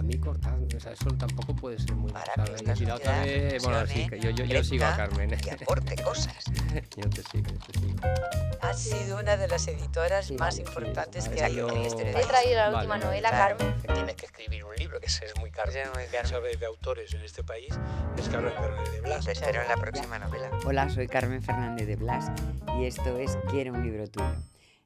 mí cortar, o sea, eso tampoco puede ser muy... Para o sea, que esta y la otra sociedad vez, bueno, sí, que yo reflexione, sigo a crezca Carmen. y aporte cosas. Yo te sigo. Has sido una de las editoras Sí, más sí, importantes a que ver, hay yo- en este He país. traído la Vale, última vale. novela, Claro. Carmen. Tienes que escribir un libro, que ese es muy caro. Ese es muy caro. Sabe de autores en este país, es que hablan Carmen de Blas. Te espero en la próxima novela. Hola, soy Carmen Fernández de Blas y esto es Quiero un libro tuyo.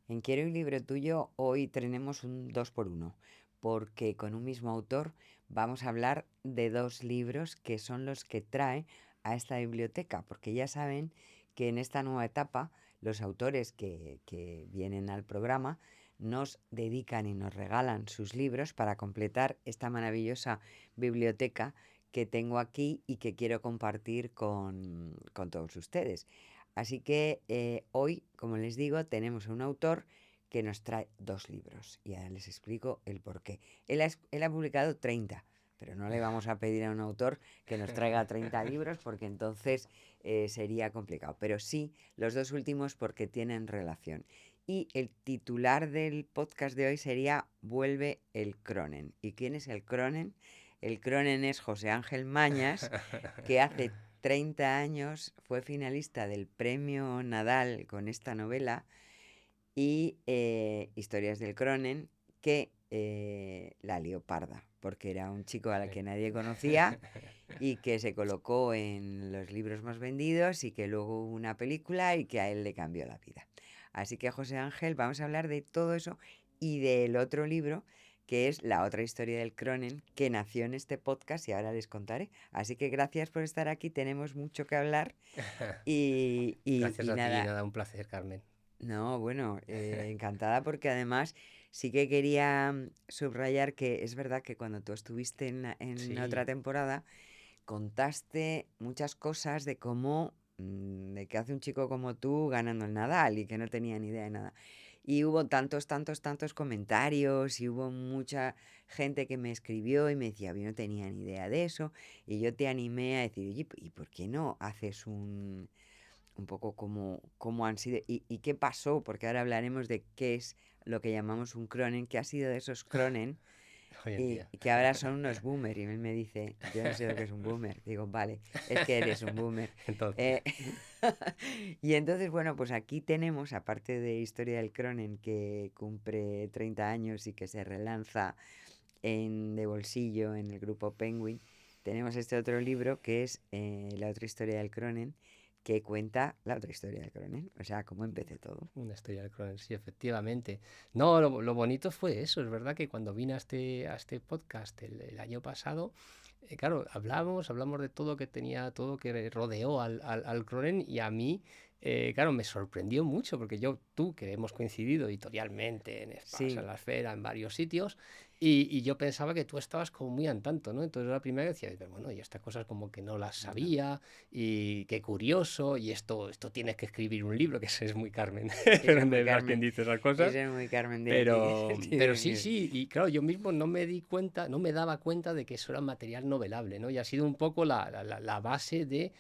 En Quiero un libro tuyo hoy tenemos un 2x1, porque con un mismo autor vamos a hablar de 2 libros que son los que trae a esta biblioteca, porque ya saben que en esta nueva etapa los autores que vienen al programa nos dedican y nos regalan sus libros para completar esta maravillosa biblioteca que tengo aquí y que quiero compartir con todos ustedes. Así que hoy, como les digo, tenemos a un autor que nos trae 2 libros y ahora les explico el por qué. Él ha publicado 30, pero no le vamos a pedir a un autor que nos traiga 30 libros porque entonces sería complicado. Pero sí, los 2 últimos porque tienen relación. Y el titular del podcast de hoy sería Vuelve el Cronen. ¿Y quién es el Cronen? El Cronen es José Ángel Mañas, que hace 30 años fue finalista del Premio Nadal con esta novela y Historias del Cronen, que la lió parda, porque era un chico al que nadie conocía y que se colocó en los libros más vendidos y que luego hubo una película y que a él le cambió la vida. Así que José Ángel, vamos a hablar de todo eso y del otro libro, que es La otra historia del Cronen, que nació en este podcast y ahora les contaré. Así que gracias por estar aquí, tenemos mucho que hablar y Gracias a ti, nada. nada, un placer, Carmen. No, bueno, encantada porque además sí que quería subrayar que es verdad que cuando tú estuviste en Sí. otra temporada contaste muchas cosas de cómo, de qué hace un chico como tú ganando el Nadal y que no tenía ni idea de nada. Y hubo tantos comentarios y hubo mucha gente que me escribió y me decía, yo no tenía ni idea de eso. Y yo te animé a decir, oye, ¿y por qué no haces un poco cómo han sido y qué pasó? Porque ahora hablaremos de qué es lo que llamamos un cronen, qué ha sido de esos cronen Hoy en y día. que ahora son unos boomer. Y él me dice, yo no sé lo que es un boomer. Digo, vale, es que eres un boomer. Entonces, Y entonces, bueno, pues aquí tenemos, aparte de Historia del Cronen, que cumple 30 años y que se relanza de bolsillo en el grupo Penguin, tenemos este otro libro que es La otra historia del Cronen, que cuenta la otra historia del Cronen, o sea, cómo empecé todo. una historia del Cronen, sí, efectivamente. No, lo bonito fue eso, es verdad que cuando vine a este podcast el año pasado, claro, hablamos de todo que tenía, todo que rodeó al Cronen y a mí, claro, me sorprendió mucho porque tú, que hemos coincidido editorialmente en Espacio, Sí, en la Esfera, en varios sitios, y yo pensaba que tú estabas como muy al tanto, ¿no? Entonces la primera vez decía, pero bueno, y estas cosas como que no las sabía, y qué curioso, y esto tienes que escribir un libro, que ese es muy Carmen, pero muy no es más Carmen. quien dice esas cosas. Ese es muy Carmen de Pero sí, y claro, yo mismo no me di cuenta, no me daba cuenta de que eso era material novelable, ¿no? Y ha sido un poco la base de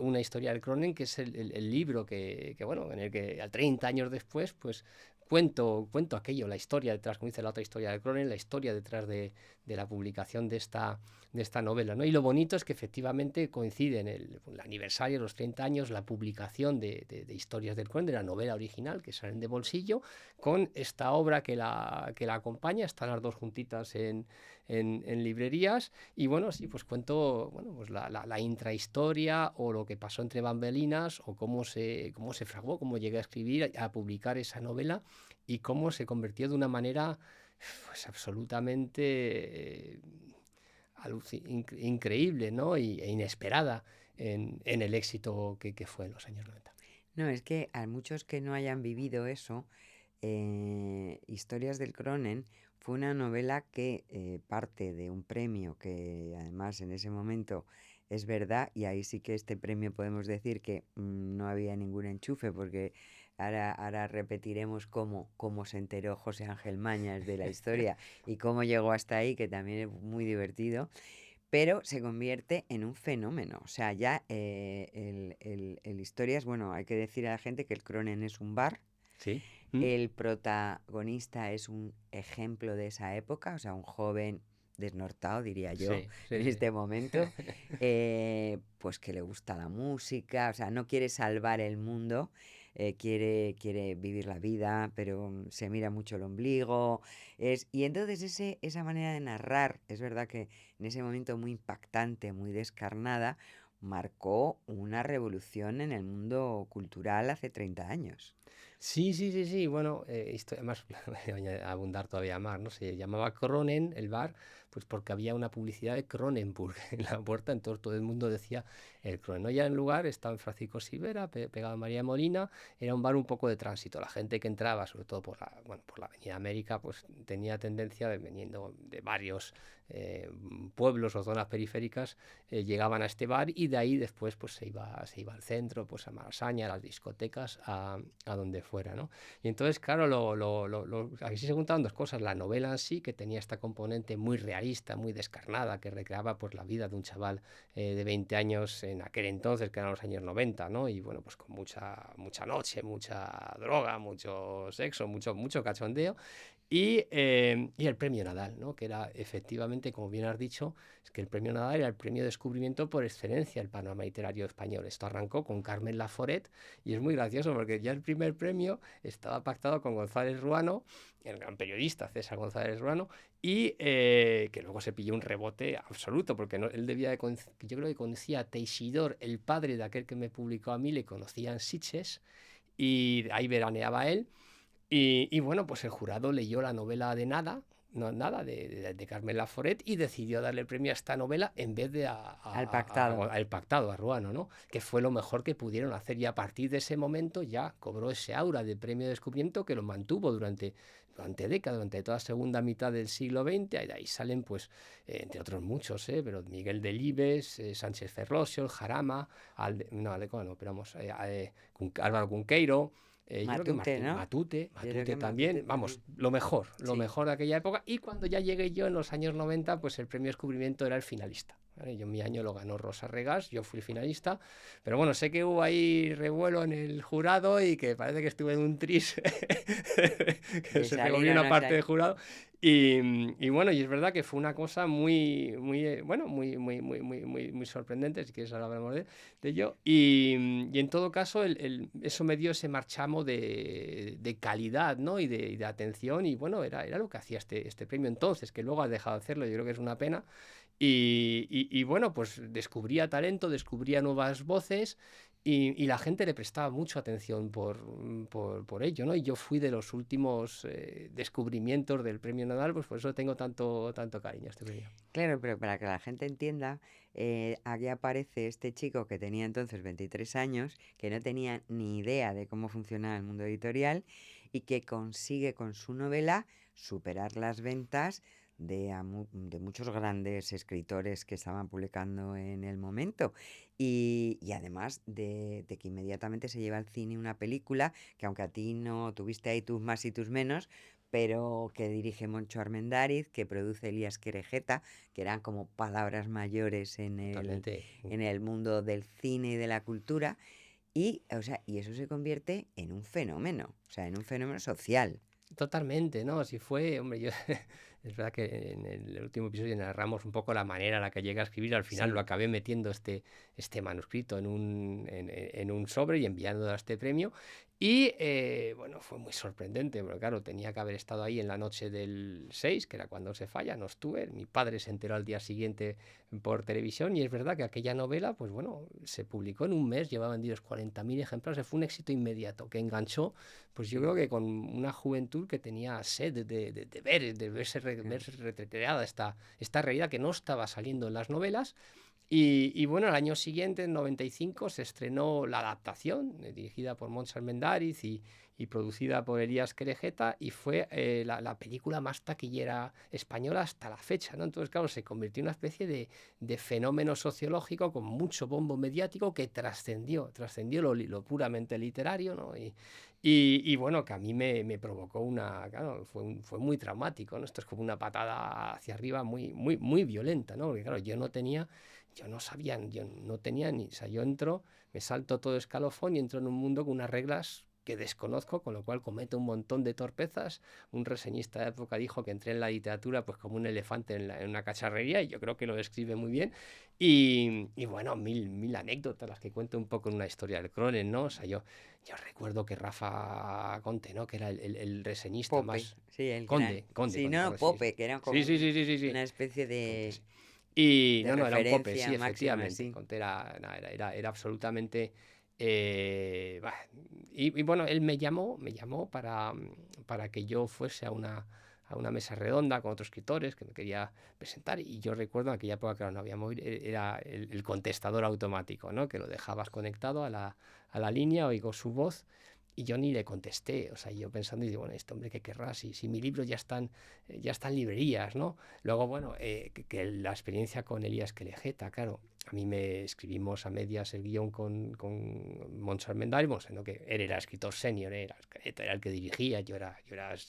una historia del Cronen, que es el libro bueno, en el que a 30 años después, pues cuento aquello, la historia detrás, como dice la otra historia del Cronen, la historia detrás de la publicación de esta novela, ¿no? Y lo bonito es que efectivamente coinciden el aniversario, los 30 años, la publicación de Historias del Cronen, de la novela original, que salen de bolsillo, con esta obra que la acompaña. Están las dos juntitas en librerías y bueno, sí, pues cuento pues la intrahistoria o lo que pasó entre bambalinas o cómo se fraguó, cómo llegué a escribir, a publicar esa novela y cómo se convirtió de una manera pues absolutamente increíble, ¿no? E inesperada en el éxito que fue en los años 90. No, es que a muchos que no hayan vivido eso, Historias del Cronen fue una novela que parte de un premio que además en ese momento es verdad, y ahí sí que este premio podemos decir que no había ningún enchufe, porque ahora repetiremos cómo se enteró José Ángel Mañas de la historia y cómo llegó hasta ahí, que también es muy divertido. Pero se convierte en un fenómeno. O sea, ya el Historias, bueno, hay que decir a la gente que el Cronen es un bar. Sí. El protagonista es un ejemplo de esa época, o sea, un joven desnortado, diría yo, Sí, sí, en sí. este momento, pues que le gusta la música, o sea, no quiere salvar el mundo, quiere vivir la vida, pero se mira mucho el ombligo. Y entonces esa manera de narrar, es verdad que en ese momento muy impactante, muy descarnada, marcó una revolución en el mundo cultural hace 30 años. Sí, sí, sí, sí. Bueno, además, voy a abundar todavía más, ¿no? Se llamaba Kronen, el bar, pues porque había una publicidad de Kronenburg en la puerta, entonces todo el mundo decía el Kronen. No, ya en el lugar estaba en Francisco Silvera, pegado a María Molina, era un bar un poco de tránsito. La gente que entraba, sobre todo por la Avenida América, pues tenía tendencia de veniendo de varios pueblos o zonas periféricas, llegaban a este bar y de ahí después pues se iba al centro, pues a Malasaña, a las discotecas, a donde fuera, ¿no? Y entonces, claro, aquí se juntaban dos cosas, la novela en sí, que tenía esta componente muy realista, muy descarnada, que recreaba pues la vida de un chaval de 20 años en aquel entonces, que eran los años 90, ¿no? Y bueno, pues con mucha noche, mucha droga, mucho sexo, mucho cachondeo. Y el premio Nadal, ¿no? Que era efectivamente, como bien has dicho, es que el premio Nadal era el premio de descubrimiento por excelencia del panorama literario español. Esto arrancó con Carmen Laforet y es muy gracioso porque ya el primer premio estaba pactado con González Ruano, el gran periodista César González Ruano, y que luego se pilló un rebote absoluto porque él debía de yo creo que conocía a Teixidor, el padre de aquel que me publicó a mí, le conocía en Sitges y ahí veraneaba él. Y bueno, pues el jurado leyó la novela de Nada, no, Nada, de Carmen Laforet y decidió darle el premio a esta novela en vez de Al pactado. al pactado, a Ruano, ¿no? Que fue lo mejor que pudieron hacer y a partir de ese momento ya cobró ese aura de premio de descubrimiento que lo mantuvo durante décadas, durante toda la segunda mitad del siglo XX, y de ahí salen, pues, entre otros muchos, pero Miguel Delibes, Sánchez Ferlosio, el Jarama, Aldecoa no, pero vamos, Álvaro Cunqueiro, yo creo que Matute, ¿no? Matute Yo creo que también, Matute vamos, también. lo Sí. mejor de aquella época. Y cuando ya llegué yo en los años 90, pues el premio descubrimiento era el finalista. ¿Vale? Yo mi año lo ganó Rosa Regás, yo fui finalista, pero bueno, sé que hubo ahí revuelo en el jurado y que parece que estuve en un tris que De se revolvió salir o una no parte salir. del jurado y bueno, y es verdad que fue una cosa muy, bueno, muy sorprendente, si quieres ahora hablamos de ello. Y en todo caso, eso me dio ese marchamo de calidad, ¿no? Y de atención. Y bueno, era lo que hacía este premio entonces, que luego ha dejado de hacerlo. Yo creo que es una pena. Y bueno, pues descubría talento, descubría nuevas voces y la gente le prestaba mucha atención por ello, ¿no? Y yo fui de los últimos descubrimientos del premio Nadal, pues por eso tengo tanto cariño a este premio. Claro, pero para que la gente entienda, aquí aparece este chico que tenía entonces 23 años, que no tenía ni idea de cómo funcionaba el mundo editorial y que consigue con su novela superar las ventas de muchos grandes escritores que estaban publicando en el momento. Y además de que inmediatamente se lleva al cine una película que aunque a ti no tuviste ahí tus más y tus menos, pero que dirige Moncho Armendáriz, que produce Elías Querejeta, que eran como palabras mayores Totalmente. en el mundo del cine y de la cultura, y, o sea, y eso se convierte en un fenómeno, o sea, en un fenómeno social. Totalmente, ¿no? Así fue, hombre, yo es verdad que en el último episodio narramos un poco la manera en la que llegué a escribir, al final lo Sí, acabé metiendo este manuscrito en un sobre y enviándolo a este premio. Y bueno, fue muy sorprendente, porque claro, tenía que haber estado ahí en la noche del 6, que era cuando se falla, no estuve, mi padre se enteró al día siguiente por televisión y es verdad que aquella novela, pues bueno, se publicó en un mes, llevaba vendidos 40.000 ejemplares, fue un éxito inmediato que enganchó pues yo creo que con una juventud que tenía sed de claro. verse retratada esta realidad que no estaba saliendo en las novelas. Y bueno, el año siguiente, en 95, se estrenó la adaptación, dirigida por Moncho Armendáriz y producida por Elías Querejeta, y fue la película más taquillera española hasta la fecha, ¿no? Entonces, claro, se convirtió en una especie de fenómeno sociológico con mucho bombo mediático que trascendió lo puramente literario, ¿no? Y bueno, que a mí me provocó claro, fue muy traumático, ¿no? Esto es como una patada hacia arriba muy violenta, ¿no? Porque claro, yo no sabía, yo no tenía ni, o sea, yo entro, me salto todo escalofón y entro en un mundo con unas reglas que desconozco, con lo cual cometo un montón de torpezas. Un reseñista de época dijo que entré en la literatura pues como un elefante en una cacharrería, y yo creo que lo describe muy bien. Y bueno, mil anécdotas las que cuento un poco en una historia del Cronen, ¿no? O sea, yo recuerdo que Rafa Conte, ¿no? Que era el reseñista Pope, más... sí, el gran. Conde, Sí, no, sí, sí. Pope, que era como Sí, sí, sí, sí, sí, sí. una especie Conte, de, sí. Y de no, era un Pope, referencia sí, máxima, efectivamente. sí. Conte era absolutamente... bah, y bueno, él me llamó para que yo fuese a una mesa redonda con otros escritores que me quería presentar. Y yo recuerdo en aquella época, claro, no había móvil, era el contestador automático, ¿no? Que lo dejabas conectado a la línea, oigo su voz. Y yo ni le contesté, o sea, yo pensando, y digo, bueno, este hombre, ¿qué querrá? Si mis libros ya están en librerías, ¿no? Luego, bueno, que la experiencia con Elías Querejeta, claro, a mí me escribimos a medias el guión con Montserrat Mendarimos, siendo que él era escritor senior, era el que dirigía, yo era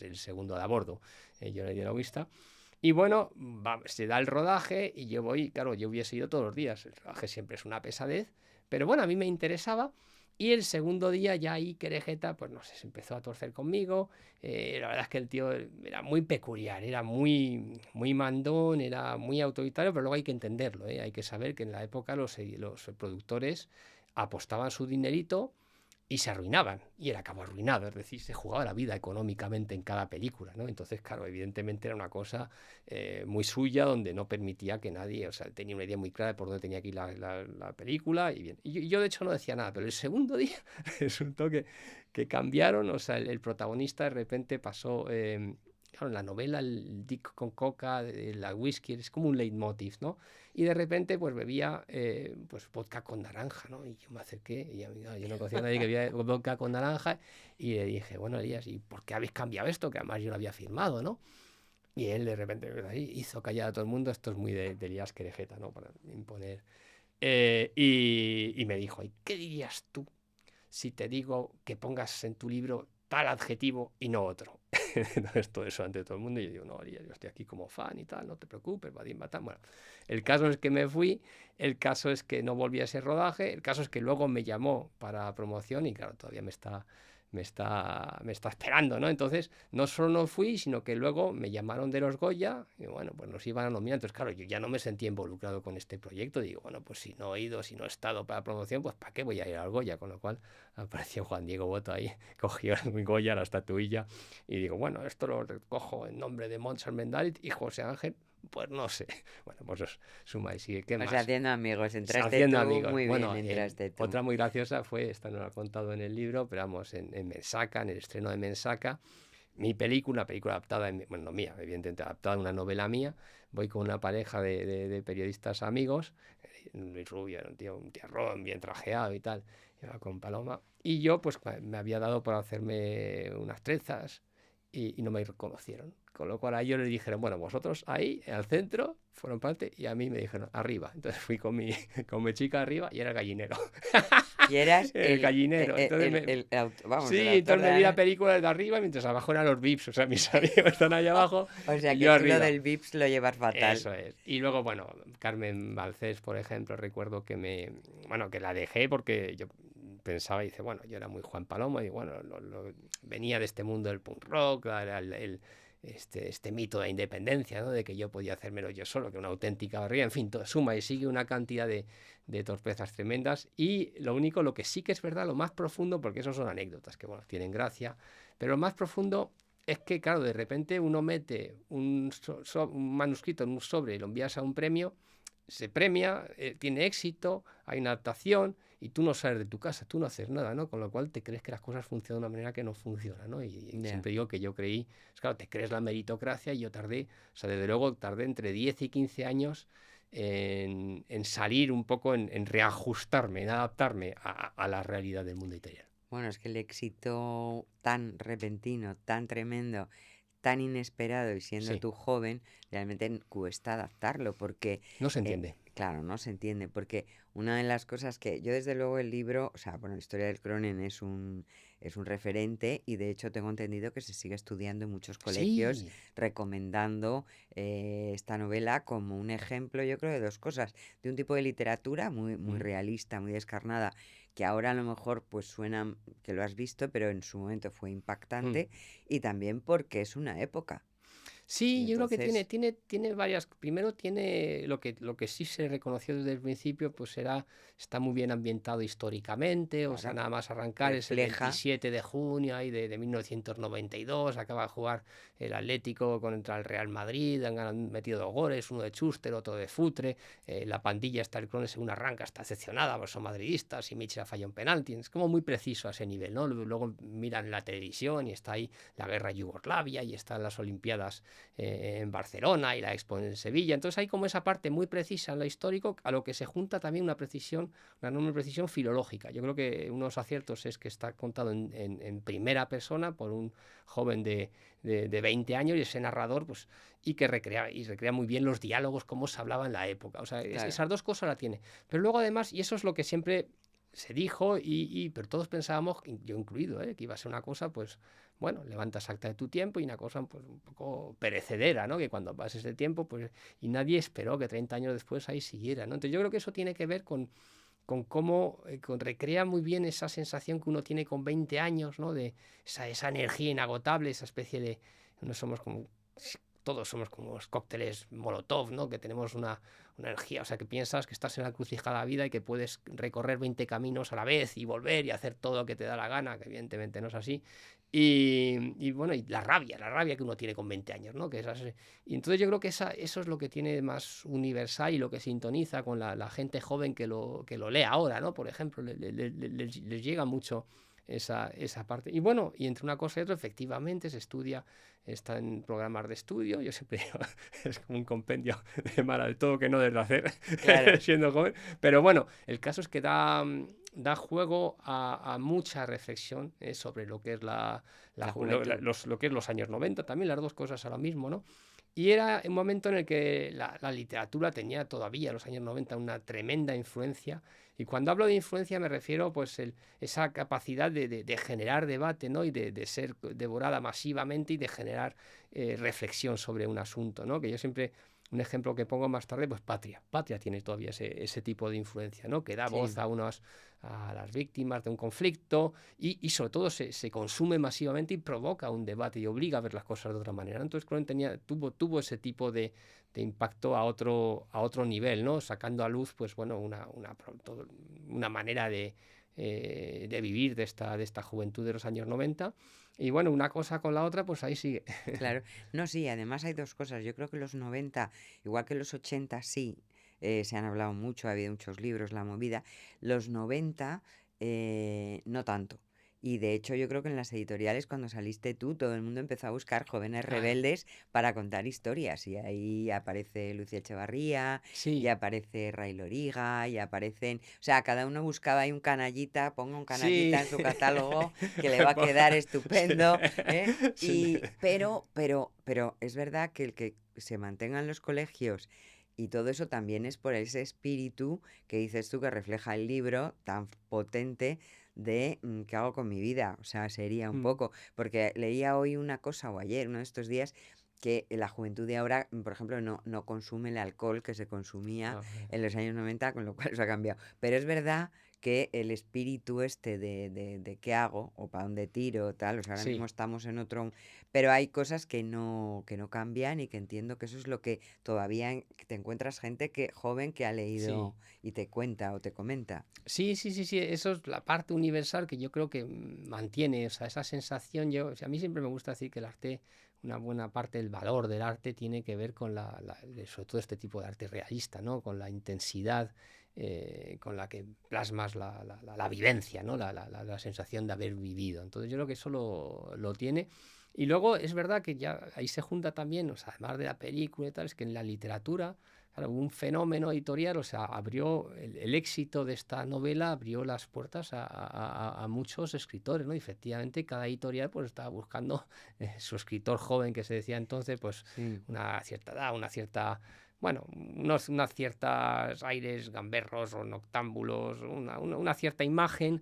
el segundo de a bordo, yo era el dialoguista. Y bueno, se da el rodaje y yo voy, claro, yo hubiese ido todos los días, el rodaje siempre es una pesadez, pero bueno, a mí me interesaba. Y el segundo día ya ahí Querejeta, pues no sé, se empezó a torcer conmigo. La verdad es que el tío era muy peculiar, era muy mandón, era muy autoritario, pero luego hay que entenderlo, ¿eh? Hay que saber que en la época los productores apostaban su dinerito y se arruinaban, y él acabó arruinado, es decir, se jugaba la vida económicamente en cada película, ¿no? Entonces, claro, evidentemente era una cosa muy suya, donde no permitía que nadie, o sea, él tenía una idea muy clara de por dónde tenía que ir la película, y bien. Y yo, de hecho, no decía nada, pero el segundo día resultó que cambiaron, o sea, el protagonista de repente pasó... claro, en la novela, el Dick con coca, la whisky, es como un leitmotiv, ¿no? Y de repente, pues bebía pues vodka con naranja, ¿no? Y yo me acerqué, y yo no conocía a nadie que bebía vodka con naranja, y le dije, bueno, Elías, ¿y por qué habéis cambiado esto? Que además yo lo había firmado, ¿no? Y él de repente ahí hizo callar a todo el mundo. Esto es muy de Elías Querejeta, ¿no? Para imponer. Y me dijo, ¿y qué dirías tú si te digo que pongas en tu libro tal adjetivo y no otro? Entonces todo eso ante todo el mundo, y yo digo, no, Elías, yo estoy aquí como fan y tal, no te preocupes, badín, batán. Bueno, el caso es que me fui, el caso es que no volví a ese rodaje, el caso es que luego me llamó para promoción, y claro, todavía me está esperando, ¿no? Entonces, no solo no fui, sino que luego me llamaron de los Goya, y bueno, pues nos iban a nominar. Entonces, claro, yo ya no me sentía involucrado con este proyecto. Digo, bueno, pues si no he ido, si no he estado para promoción, pues ¿para qué voy a ir al Goya? Con lo cual apareció Juan Diego Boto ahí, cogió el Goya, la estatuilla, y digo, bueno, esto lo recojo en nombre de Montserrat Mendarit y José Ángel, pues no sé. Bueno, pues os suma y sigue. ¿Qué O más? sea, haciendo amigos, entraste Haciendo tú, amigos. muy Bueno, bien, entraste tú. otra muy graciosa fue, esta no la he contado en el libro, pero vamos, en Mensaca, en el estreno de Mensaca, mi película, una película adaptada, bueno, no mía, evidentemente adaptada a una novela mía. Voy con una pareja de periodistas amigos, Luis Rubio era un tiarrón, bien trajeado y tal, iba con Paloma, y yo pues me había dado por hacerme unas trenzas, y no me reconocieron. Con lo cual a ellos les dijeron, bueno, vosotros ahí, al centro, fueron parte, y a mí me dijeron, arriba. Entonces fui con con mi chica arriba, y era el gallinero. Y eras El gallinero. Entonces vamos, sí, el autor entonces de me vi la la... película desde arriba, mientras abajo eran los VIPs, o sea, mis amigos están allá abajo O sea, y que yo tú lo arriba. del VIPS lo llevas fatal. Eso es. Y luego, bueno, Carmen Balcés, por ejemplo, recuerdo bueno, que la dejé porque yo pensaba, y dice, bueno, yo era muy Juan Palomo, y bueno, venía de este mundo del punk rock, este mito de la independencia, ¿no? De que yo podía hacérmelo yo solo, que una auténtica barriga, en fin, todo suma y sigue una cantidad de torpezas tremendas. Y lo que sí que es verdad, lo más profundo, porque eso son anécdotas que, bueno, tienen gracia, pero lo más profundo es que, claro, de repente uno mete un manuscrito en un sobre y lo envías a un premio, se premia, tiene éxito, hay una adaptación, y tú no sales de tu casa, tú no haces nada, ¿no? Con lo cual te crees que las cosas funcionan de una manera que no funciona, ¿no? Y siempre digo que yo creí, pues claro, te crees la meritocracia, y yo tardé, o sea, desde luego tardé entre 10 y 15 años en salir un poco, en reajustarme, en adaptarme a la realidad del mundo italiano. Bueno, es que el éxito tan repentino, tan tremendo, tan inesperado, y siendo Sí, tú joven, realmente cuesta adaptarlo, porque, no se entiende. Claro, no se entiende, porque una de las cosas que yo desde luego el libro, o sea, bueno, la historia del Cronen es un referente y de hecho tengo entendido que se sigue estudiando en muchos colegios, Sí. recomendando esta novela como un ejemplo, yo creo, de dos cosas, de un tipo de literatura muy Mm, realista, muy descarnada, que ahora a lo mejor pues suena que lo has visto, pero en su momento fue mm. impactante, y también porque es una época. Y Sí, yo creo que tiene, entonces, tiene, tiene varias. Primero tiene lo que sí se reconoció desde el principio, pues está muy bien ambientado históricamente. O sea, claro, nada más arrancar es el refleja, 27 de junio ahí de 1992. Acaba de jugar el Atlético contra el Real Madrid. Han metido 2 goles, uno de Schuster, otro de Futre. La pandilla está el Crone según arranca, está decepcionada, pues son madridistas y Mitchell ha fallado un penalti. Es como muy preciso a ese nivel, ¿no? Luego miran la televisión y está ahí la guerra Yugoslavia y están las Olimpiadas en Barcelona y la Expo en Sevilla. Entonces hay como esa parte muy precisa en lo histórico, a lo que se junta también una enorme precisión filológica. Yo creo que unos aciertos es que está contado en primera persona por un joven de 20 años y ese narrador, pues, y que recrea muy bien los diálogos, cómo se hablaba en la época. O sea, claro. esas dos cosas la tiene. Pero luego además, y eso es lo que siempre se dijo, pero todos pensábamos, yo incluido, que iba a ser una cosa, pues, bueno, levantas acta de tu tiempo y una cosa pues un poco perecedera, ¿no? Que cuando pase ese tiempo, pues, y nadie esperó que 30 años después ahí siguiera, ¿no? Entonces yo creo que eso tiene que ver con cómo recrea muy bien esa sensación que uno tiene con 20 años, ¿no? De esa energía inagotable, esa especie de, no somos como, todos somos como los cócteles Molotov, ¿no? Que tenemos una energía, o sea, que piensas que estás en la encrucijada de la vida y que puedes recorrer 20 caminos a la vez y volver y hacer todo lo que te da la gana, que evidentemente no es así. Y bueno, y la rabia que uno tiene con 20 años, ¿no? Y entonces yo creo que eso es lo que tiene más universal y lo que sintoniza con la gente joven que lo lee ahora, ¿no? Por ejemplo, les llega mucho esa parte. Y bueno, y entre una cosa y otra, efectivamente se estudia, está en programas de estudio. Yo siempre digo, es como un compendio de mala de todo que no debes de hacer Claro, siendo joven. Pero bueno, el caso es que da juego a mucha reflexión sobre lo que es la juventud. lo que es los años 90, también las dos cosas ahora mismo, ¿no? Y era un momento en el que la literatura tenía todavía, en los años 90, una tremenda influencia. Y cuando hablo de influencia me refiero pues esa capacidad de generar debate, ¿no? Y de ser devorada masivamente y de generar reflexión sobre un asunto, ¿no? Que yo siempre, un ejemplo que pongo más tarde, pues Patria. Patria tiene todavía ese tipo de influencia, ¿no? Que da voz Sí. a las víctimas de un conflicto y sobre todo se consume masivamente y provoca un debate y obliga a ver las cosas de otra manera, ¿no? Entonces Cronen tuvo ese tipo de impacto a otro nivel, ¿no? Sacando a luz, pues bueno, una manera de vivir de esta juventud de los años 90. Y bueno, una cosa con la otra, pues ahí sigue. Claro, no, sí, además hay dos cosas. Yo creo que los 90, igual que los 80, sí, se han hablado mucho, ha habido muchos libros, la movida. Los 90, no tanto. Y de hecho yo creo que en las editoriales cuando saliste tú, todo el mundo empezó a buscar jóvenes Claro. rebeldes para contar historias. Y ahí aparece Lucía Echevarría, y Sí, aparece Ray Loriga, y aparecen... O sea, cada uno buscaba ahí un canallita, ponga un sí. canallita en su catálogo, que le va a quedar Sí. estupendo, ¿eh? Sí. Pero es verdad que el que se mantengan los colegios y todo eso también es por ese espíritu que dices tú que refleja el libro tan potente de qué hago con mi vida. O sea, sería un Mm. poco, porque leía hoy una cosa o ayer, uno de estos días, que la juventud de ahora, por ejemplo, no consume el alcohol que se consumía Ah, bueno. en los años 90, con lo cual eso ha cambiado. Pero es verdad que el espíritu este de qué hago o para dónde tiro, tal, o sea, ahora mismo Sí. estamos en otro, pero hay cosas que no cambian y que entiendo que eso es lo que todavía que te encuentras gente joven que ha Sí. leído y te cuenta o te comenta. Sí, sí, sí, sí, eso es la parte universal que yo creo que mantiene, o sea, esa sensación. O sea, a mí siempre me gusta decir que el arte, una buena parte del valor del arte tiene que ver con sobre todo este tipo de arte realista, ¿no? Con la intensidad con la que plasmas la vivencia, ¿no? La sensación de haber vivido. Entonces yo creo que eso lo tiene. Y luego es verdad que ya ahí se junta también, o sea, además de la película y tal, es que en la literatura, claro, hubo un fenómeno editorial, o sea, abrió el éxito de esta novela, abrió las puertas a muchos escritores, ¿no? Y efectivamente, cada editorial pues estaba buscando su escritor joven, que se decía entonces, pues Sí, una cierta edad, una cierta bueno, unas ciertas aires gamberros o noctámbulos, una cierta imagen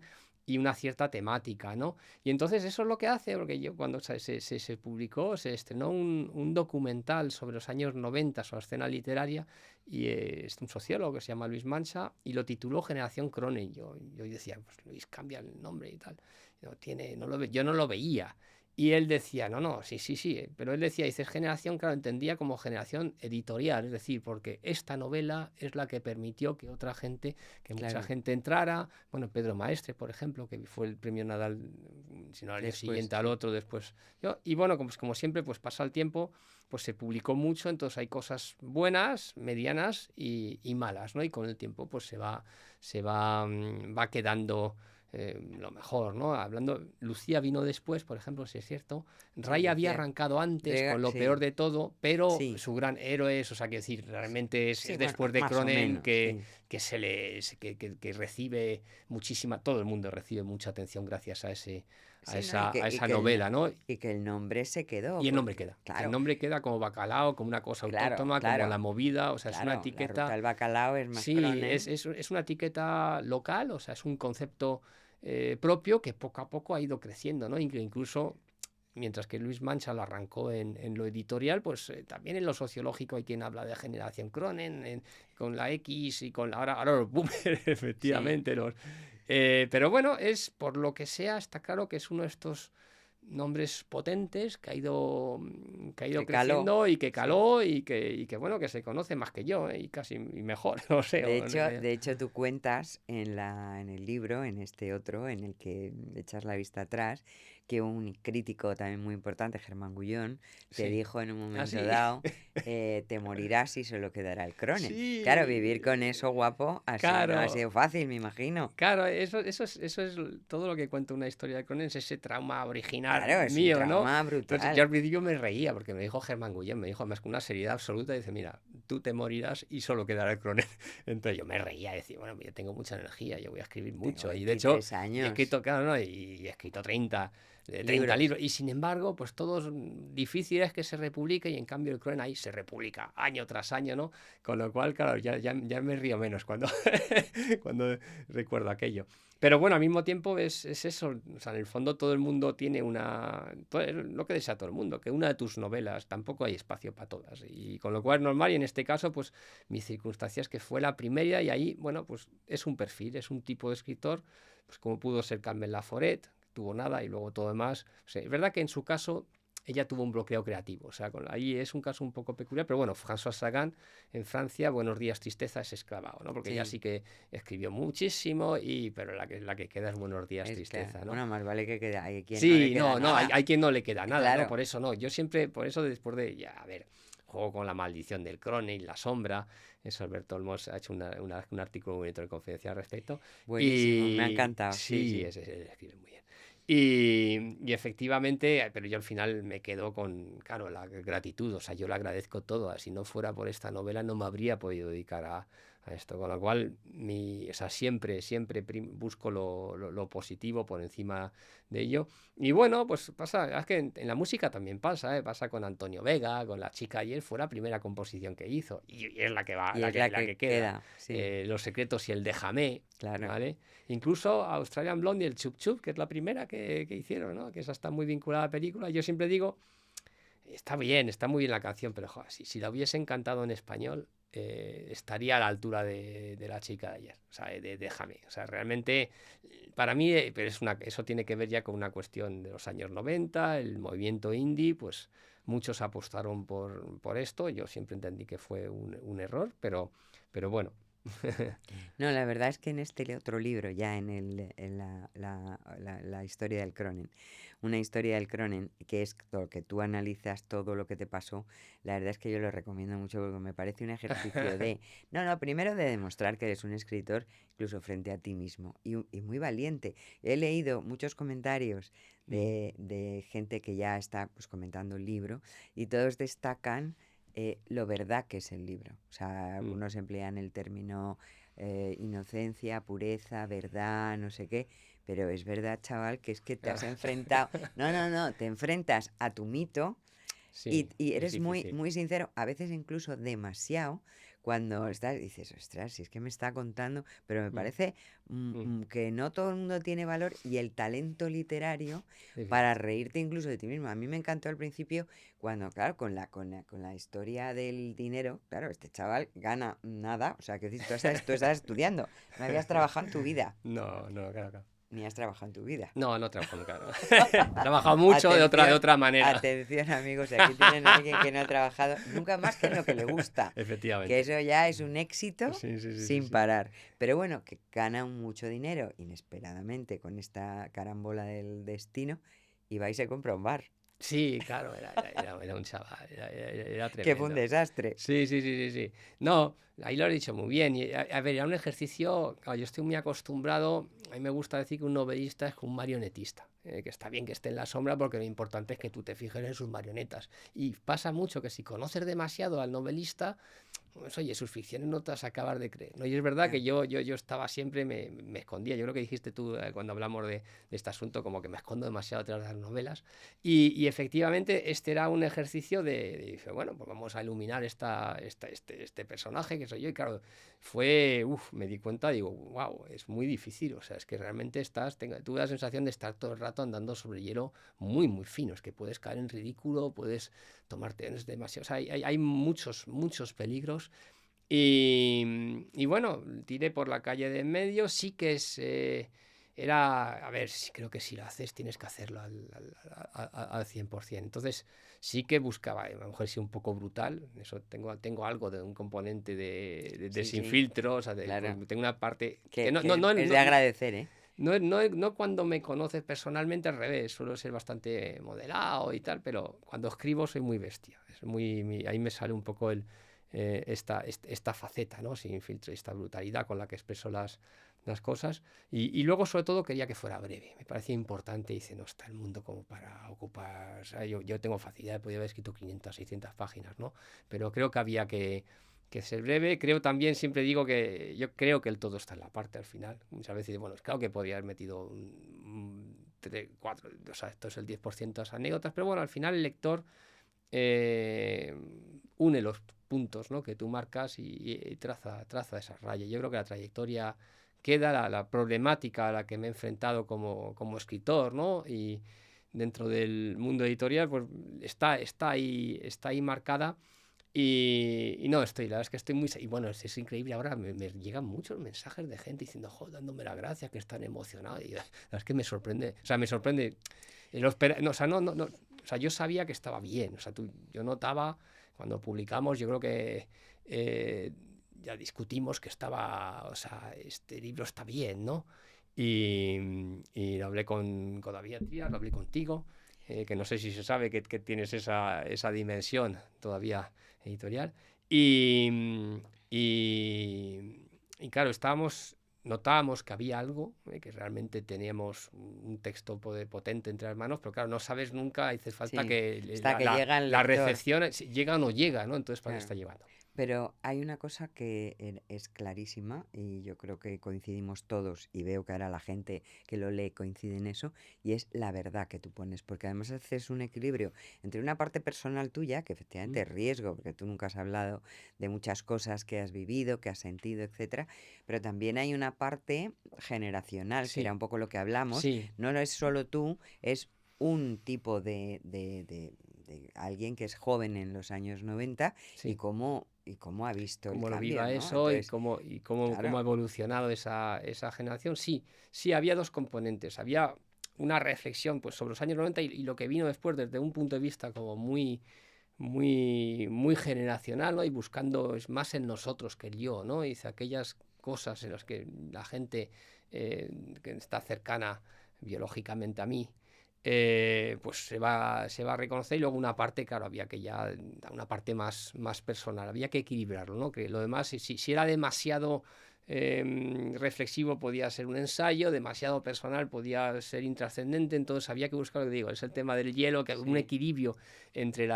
y una cierta temática, ¿no? Y entonces eso es lo que hace, porque yo cuando se publicó, se estrenó un documental sobre los años 90 sobre la escena literaria, y es un sociólogo que se llama Luis Mancha, y lo tituló Generación Cronen. Yo decía, pues Luis, cambia el nombre y tal. Yo no lo veía. Y él decía, no, sí, pero él decía, dice, generación, claro, entendía como generación editorial, es decir, porque esta novela es la que permitió que otra gente, que mucha Claro, gente entrara, bueno, Pedro Maestre, por ejemplo, que fue el premio Nadal, si no al año después, siguiente al sí. otro, después yo, y bueno, como siempre, pues pasa el tiempo, pues se publicó mucho, entonces hay cosas buenas, medianas y malas, ¿no? Y con el tiempo, pues va quedando lo mejor, ¿no? Hablando, Lucía vino después, por ejemplo, si es cierto. Sí, Ray había Lucía arrancado antes Vega, con lo peor sí, de todo, pero sí, su gran héroe es, o sea, que decir, realmente sí, es bueno, después de más o Cronen menos, que, sí. que se le que recibe muchísima, todo el mundo recibe mucha atención gracias a ese a Sí, ¿no? esa a Y esa que novela, ¿no? y que el nombre se quedó, Y el nombre porque, queda. El claro, nombre queda como bacalao, como una cosa claro, autóctona, como la claro, movida, o sea, es una claro, la ruta etiqueta. del bacalao es más Sí, Cronen. es una etiqueta local, o sea, es un concepto propio que poco a poco ha ido creciendo, ¿no? Incluso, mientras que Luis Mancha lo arrancó en lo editorial, pues también en lo sociológico hay quien habla de generación Cronen, con la X y con ahora los boomers, Sí, efectivamente. Pero bueno, por lo que sea, está claro que es uno de estos nombres potentes que ha ido que caló, creciendo y que sí. caló y que bueno, que se conoce más que yo, y casi y mejor, no sé. De hecho, tú cuentas en el libro, en este otro, en el que echas la vista atrás, que un crítico también muy importante, Germán Gullón, te Sí. dijo en un Ah, momento sí. dado, te morirás y solo quedará el Cronen. Claro, vivir con Sí. eso, guapo, no ha Claro. sido fácil, me imagino. Claro, eso es todo lo que cuenta una historia de Cronen, es ese trauma original Claro, es un mío, ¿no? trauma Entonces yo brutal. al principio me reía porque me dijo Germán Guillén, me dijo además con una seriedad absoluta, dice, mira, tú te morirás y solo quedará el Cronen. Entonces yo me reía, decía, bueno, yo tengo mucha energía, yo voy a escribir Tengo mucho. Y de hecho, 23 y he años. escrito, claro, ¿no? Y he escrito 30 Libros. libros. Y sin embargo, pues todos difíciles que se republique, y en cambio el Cronen ahí se republica año tras año, ¿no? Con lo cual, claro, ya me río menos cuando, cuando recuerdo aquello. Pero bueno, al mismo tiempo es eso, o sea, en el fondo todo el mundo tiene es lo que desea todo el mundo, que una de tus novelas, tampoco hay espacio para todas, y con lo cual es normal, y en este caso, pues mis circunstancias que fue la primera, y ahí, bueno, pues es un perfil, es un tipo de escritor, pues como pudo ser Carmen Laforet, tuvo nada, y luego todo demás. O sea, es verdad que en su caso ella tuvo un bloqueo creativo, o sea, ahí es un caso un poco peculiar, pero bueno, François Sagan en Francia, Buenos días, tristeza, es esclavado, ¿no? Porque ella Sí, sí que escribió muchísimo, pero la que queda es Buenos días, es que, tristeza, ¿no? bueno, más vale que queda, hay quien no le Sí, queda no, hay, nada. hay quien no le queda nada, ¿no? Claro, Por eso no, yo siempre, por eso después de, ya, a ver, juego con la maldición del Cronen, la sombra, eso Alberto Olmos ha hecho un artículo muy bonito de Confidencial al respecto, buenísimo, me ha y encantado, sí, sí, sí. él escribe muy bien. Y efectivamente, pero yo al final me quedo con, claro, la gratitud, o sea, yo le agradezco todo, si no fuera por esta novela no me habría podido dedicar a esto, con lo cual, o sea, siempre busco lo positivo por encima de ello. Y bueno, pues pasa, es que en la música también pasa, ¿eh? Pasa con Antonio Vega, con La chica ayer, fue la primera composición que hizo, y es la que va, Y la es que, la la que que queda. queda, sí, Los secretos y el déjame, claro. ¿vale? Incluso Australian Blonde y el Chup Chup, que es la primera que hicieron, ¿no? Que esa está muy vinculada a la película. Yo siempre digo, está muy bien la canción, pero joder, si la hubiesen cantado en español, estaría a la altura de La chica de ayer, o sea, de Déjame. O sea, realmente, para mí, pero eso tiene que ver ya con una cuestión de los años 90, el movimiento indie, pues muchos apostaron por esto. Yo siempre entendí que fue un error, pero bueno. No, la verdad es que en este otro libro, ya en la historia del Cronen, una historia del Cronen, que es lo que tú analizas todo lo que te pasó, la verdad es que yo lo recomiendo mucho porque me parece un ejercicio no, primero de demostrar que eres un escritor incluso frente a ti mismo y muy valiente. He leído muchos comentarios de gente que ya está pues comentando el libro y todos destacan lo verdad que es el libro. O sea, Mm. algunos emplean el término inocencia, pureza, verdad, no sé qué, pero es verdad, chaval, que es que te has enfrentado, no, te enfrentas a tu mito, Sí, y es eres muy, difícil. muy sincero, a veces incluso demasiado, cuando estás y dices, ostras, si es que me está contando, pero me Mm, parece mm, que no todo el mundo tiene valor y el talento literario difícil. para reírte incluso de ti mismo. A mí me encantó al principio cuando, claro, con la historia del dinero, claro, este chaval gana nada, o sea, que decir, tú estás estudiando, no habías trabajado en tu vida, No, no, claro, claro. ni has trabajado en tu vida. No, no trabajo nunca, no. He trabajado mucho de Atención, otra manera. atención amigos, aquí tienen a alguien que no ha trabajado nunca más que en lo que le gusta, que Efectivamente. eso ya es un éxito Sí, sí, sí, sí, sin sí. parar. Pero bueno, que gana mucho dinero inesperadamente con esta carambola del destino y va y se compra un bar, Sí, claro, era un chaval, era que fue un tremendo. desastre. Sí, sí, sí, sí, sí. No, ahí lo has dicho muy bien. Y, a ver, era un ejercicio, claro, yo estoy muy acostumbrado, a mí me gusta decir que un novelista es un marionetista, que está bien que esté en la sombra porque lo importante es que tú te fijes en sus marionetas. Y pasa mucho que si conoces demasiado al novelista, pues oye, sus ficciones no te las acabas de creer, ¿no? Y es verdad que Ya. yo estaba siempre, me escondía. Yo creo que dijiste tú cuando hablamos de este asunto, como que me escondo demasiado detrás de las novelas. Y efectivamente, este era un ejercicio dije, bueno, pues vamos a iluminar este personaje que soy yo. Y claro, me di cuenta, digo, wow, es muy difícil. O sea, es que realmente tuve la sensación de estar todo el rato andando sobre hielo muy, muy fino. Es que puedes caer en ridículo, puedes tomarte demasiado. O sea, hay muchos, muchos peligros. Y bueno, tiré por la calle de en medio, sí que a ver, creo que si lo haces tienes que hacerlo al 100%. Entonces sí que buscaba, a lo mejor sí un poco brutal, eso tengo algo de un componente de Sí, sin sí, filtro, o sea, pues, claro. tengo una parte que Que, no, que no, es, no, es no, de agradecer, ¿eh? no cuando me conoces personalmente, al revés, suelo ser bastante moderado y tal, pero cuando escribo soy muy bestia. Ahí me sale un poco esta faceta, ¿no? Sin filtro, esta brutalidad con la que expreso las cosas. Y luego, sobre todo, quería que fuera breve. Me parecía importante. Dice, no está el mundo como para ocupar. O sea, yo tengo facilidad, podía haber escrito 500, 600 páginas, ¿no? Pero creo que había que ser breve. Creo también, siempre digo que yo creo que el todo está en la parte al final. Muchas veces, bueno, es claro que podría haber metido 3, 4, o sea, esto es el 10% de las anécdotas, pero bueno, al final el lector eh, une los puntos, ¿no? Que tú marcas y traza esa raya. Yo creo que la trayectoria queda, la problemática a la que me he enfrentado como escritor, ¿no? Y dentro del mundo editorial, pues está ahí marcada. Y no, la verdad es que estoy muy. Y bueno, es increíble. Ahora me llegan muchos mensajes de gente diciendo, joder, dándome las gracias, que están emocionados. Y la verdad es que me sorprende. O sea, me sorprende. No, o sea, no. O sea, yo sabía que estaba bien. O sea, yo notaba cuando publicamos, yo creo que ya discutimos que o sea, este libro está bien, ¿no? Y lo hablé con David Trías, lo hablé contigo, que no sé si se sabe que tienes esa dimensión todavía editorial. Y claro, notábamos que había algo, que realmente teníamos un texto potente entre las manos, pero claro, no sabes nunca, hace falta Sí, que hasta que llega el la lector. recepción llega o no llega, ¿no? Entonces, ¿para qué Claro. está llevando? Pero hay una cosa que es clarísima y yo creo que coincidimos todos y veo que ahora la gente que lo lee coincide en eso y es la verdad que tú pones, porque además haces un equilibrio entre una parte personal tuya, que efectivamente Mm. es riesgo, porque tú nunca has hablado de muchas cosas que has vivido, que has sentido, etcétera, pero también hay una parte generacional, que era Sí, un poco lo que hablamos, sí, no es solo tú, es un tipo de alguien que es joven en los años 90 sí. y cómo ha visto el Cómo lo cambio, viva ¿no? eso y Entonces, cómo ha claro, evolucionado esa generación. Sí, sí, había dos componentes. Había una reflexión pues, sobre los años 90 y lo que vino después desde un punto de vista como muy, muy, muy generacional, ¿no? Y buscando más en nosotros que el yo, ¿no? Y dice aquellas cosas en las que la gente que está cercana biológicamente a mí, pues se va a reconocer. Y luego una parte, claro, había que ya, una parte más personal, había que equilibrarlo, ¿no? Que lo demás, si era demasiado reflexivo podía ser un ensayo, demasiado personal podía ser intrascendente, entonces había que buscar, lo que digo, es el tema del hielo, que un sí, equilibrio entre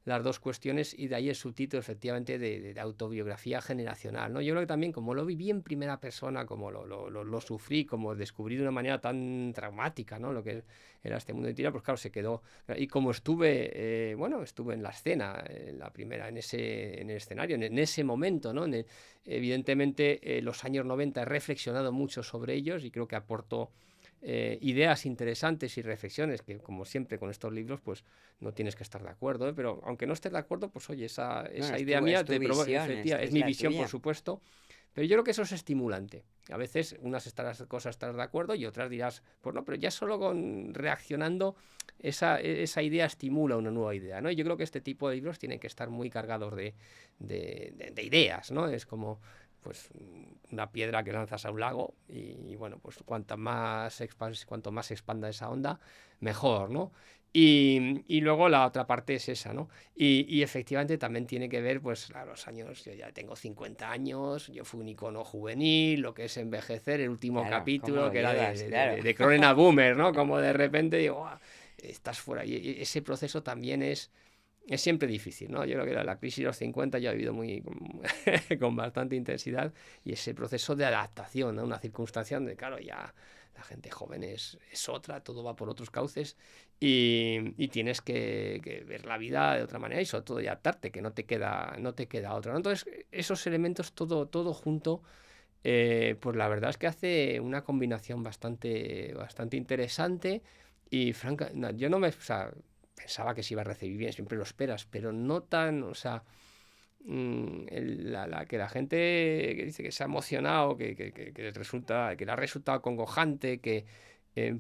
las dos cuestiones, y de ahí el subtítulo efectivamente de autobiografía generacional, ¿no? Yo creo que también como lo viví en primera persona, como lo sufrí, como descubrí de una manera tan traumática, ¿no? Lo que era este mundo de tira, pues claro, se quedó. Y como estuve, bueno, estuve en la escena, en la primera, en el escenario, en ese momento, ¿no? Evidentemente, los años 90 he reflexionado mucho sobre ellos y creo que aportó ideas interesantes y reflexiones que, como siempre con estos libros, pues no tienes que estar de acuerdo, ¿eh? Pero aunque no estés de acuerdo, pues oye, esa Bueno, idea mía te provoca, visión, efectivamente, es es mi la visión, por tuya. supuesto, pero yo creo que eso es estimulante. A veces unas cosas estarás de acuerdo y otras dirás, pues no, pero ya solo con reaccionando esa idea estimula una nueva idea, ¿no? Y yo creo que este tipo de libros tienen que estar muy cargados de ideas, ¿no? Es como pues una piedra que lanzas a un lago y bueno, pues cuanto más se expanda esa onda, mejor, ¿no? Y luego la otra parte es esa, ¿no? Y efectivamente también tiene que ver, pues, a los años, yo ya tengo 50 años, yo fui un icono juvenil, lo que es envejecer, el último Claro, ¿cómo capítulo lo que era llevas? Claro. de Cronen a Boomer, ¿no? Como de repente digo, "Uah, estás fuera". Y ese proceso también es siempre difícil, ¿no? Yo creo que la crisis de los 50 yo he vivido con bastante intensidad y ese proceso de adaptación a una circunstancia donde, claro, ya la gente joven es otra, todo va por otros cauces y tienes que ver la vida de otra manera y sobre todo y adaptarte, que no te queda otra, ¿no? Entonces, esos elementos, todo junto, pues la verdad es que hace una combinación bastante interesante y franca, no, yo no me... O sea, pensaba que se iba a recibir bien, siempre lo esperas, pero no tan, o sea, que la gente que dice que se ha emocionado, que le ha resultado congojante,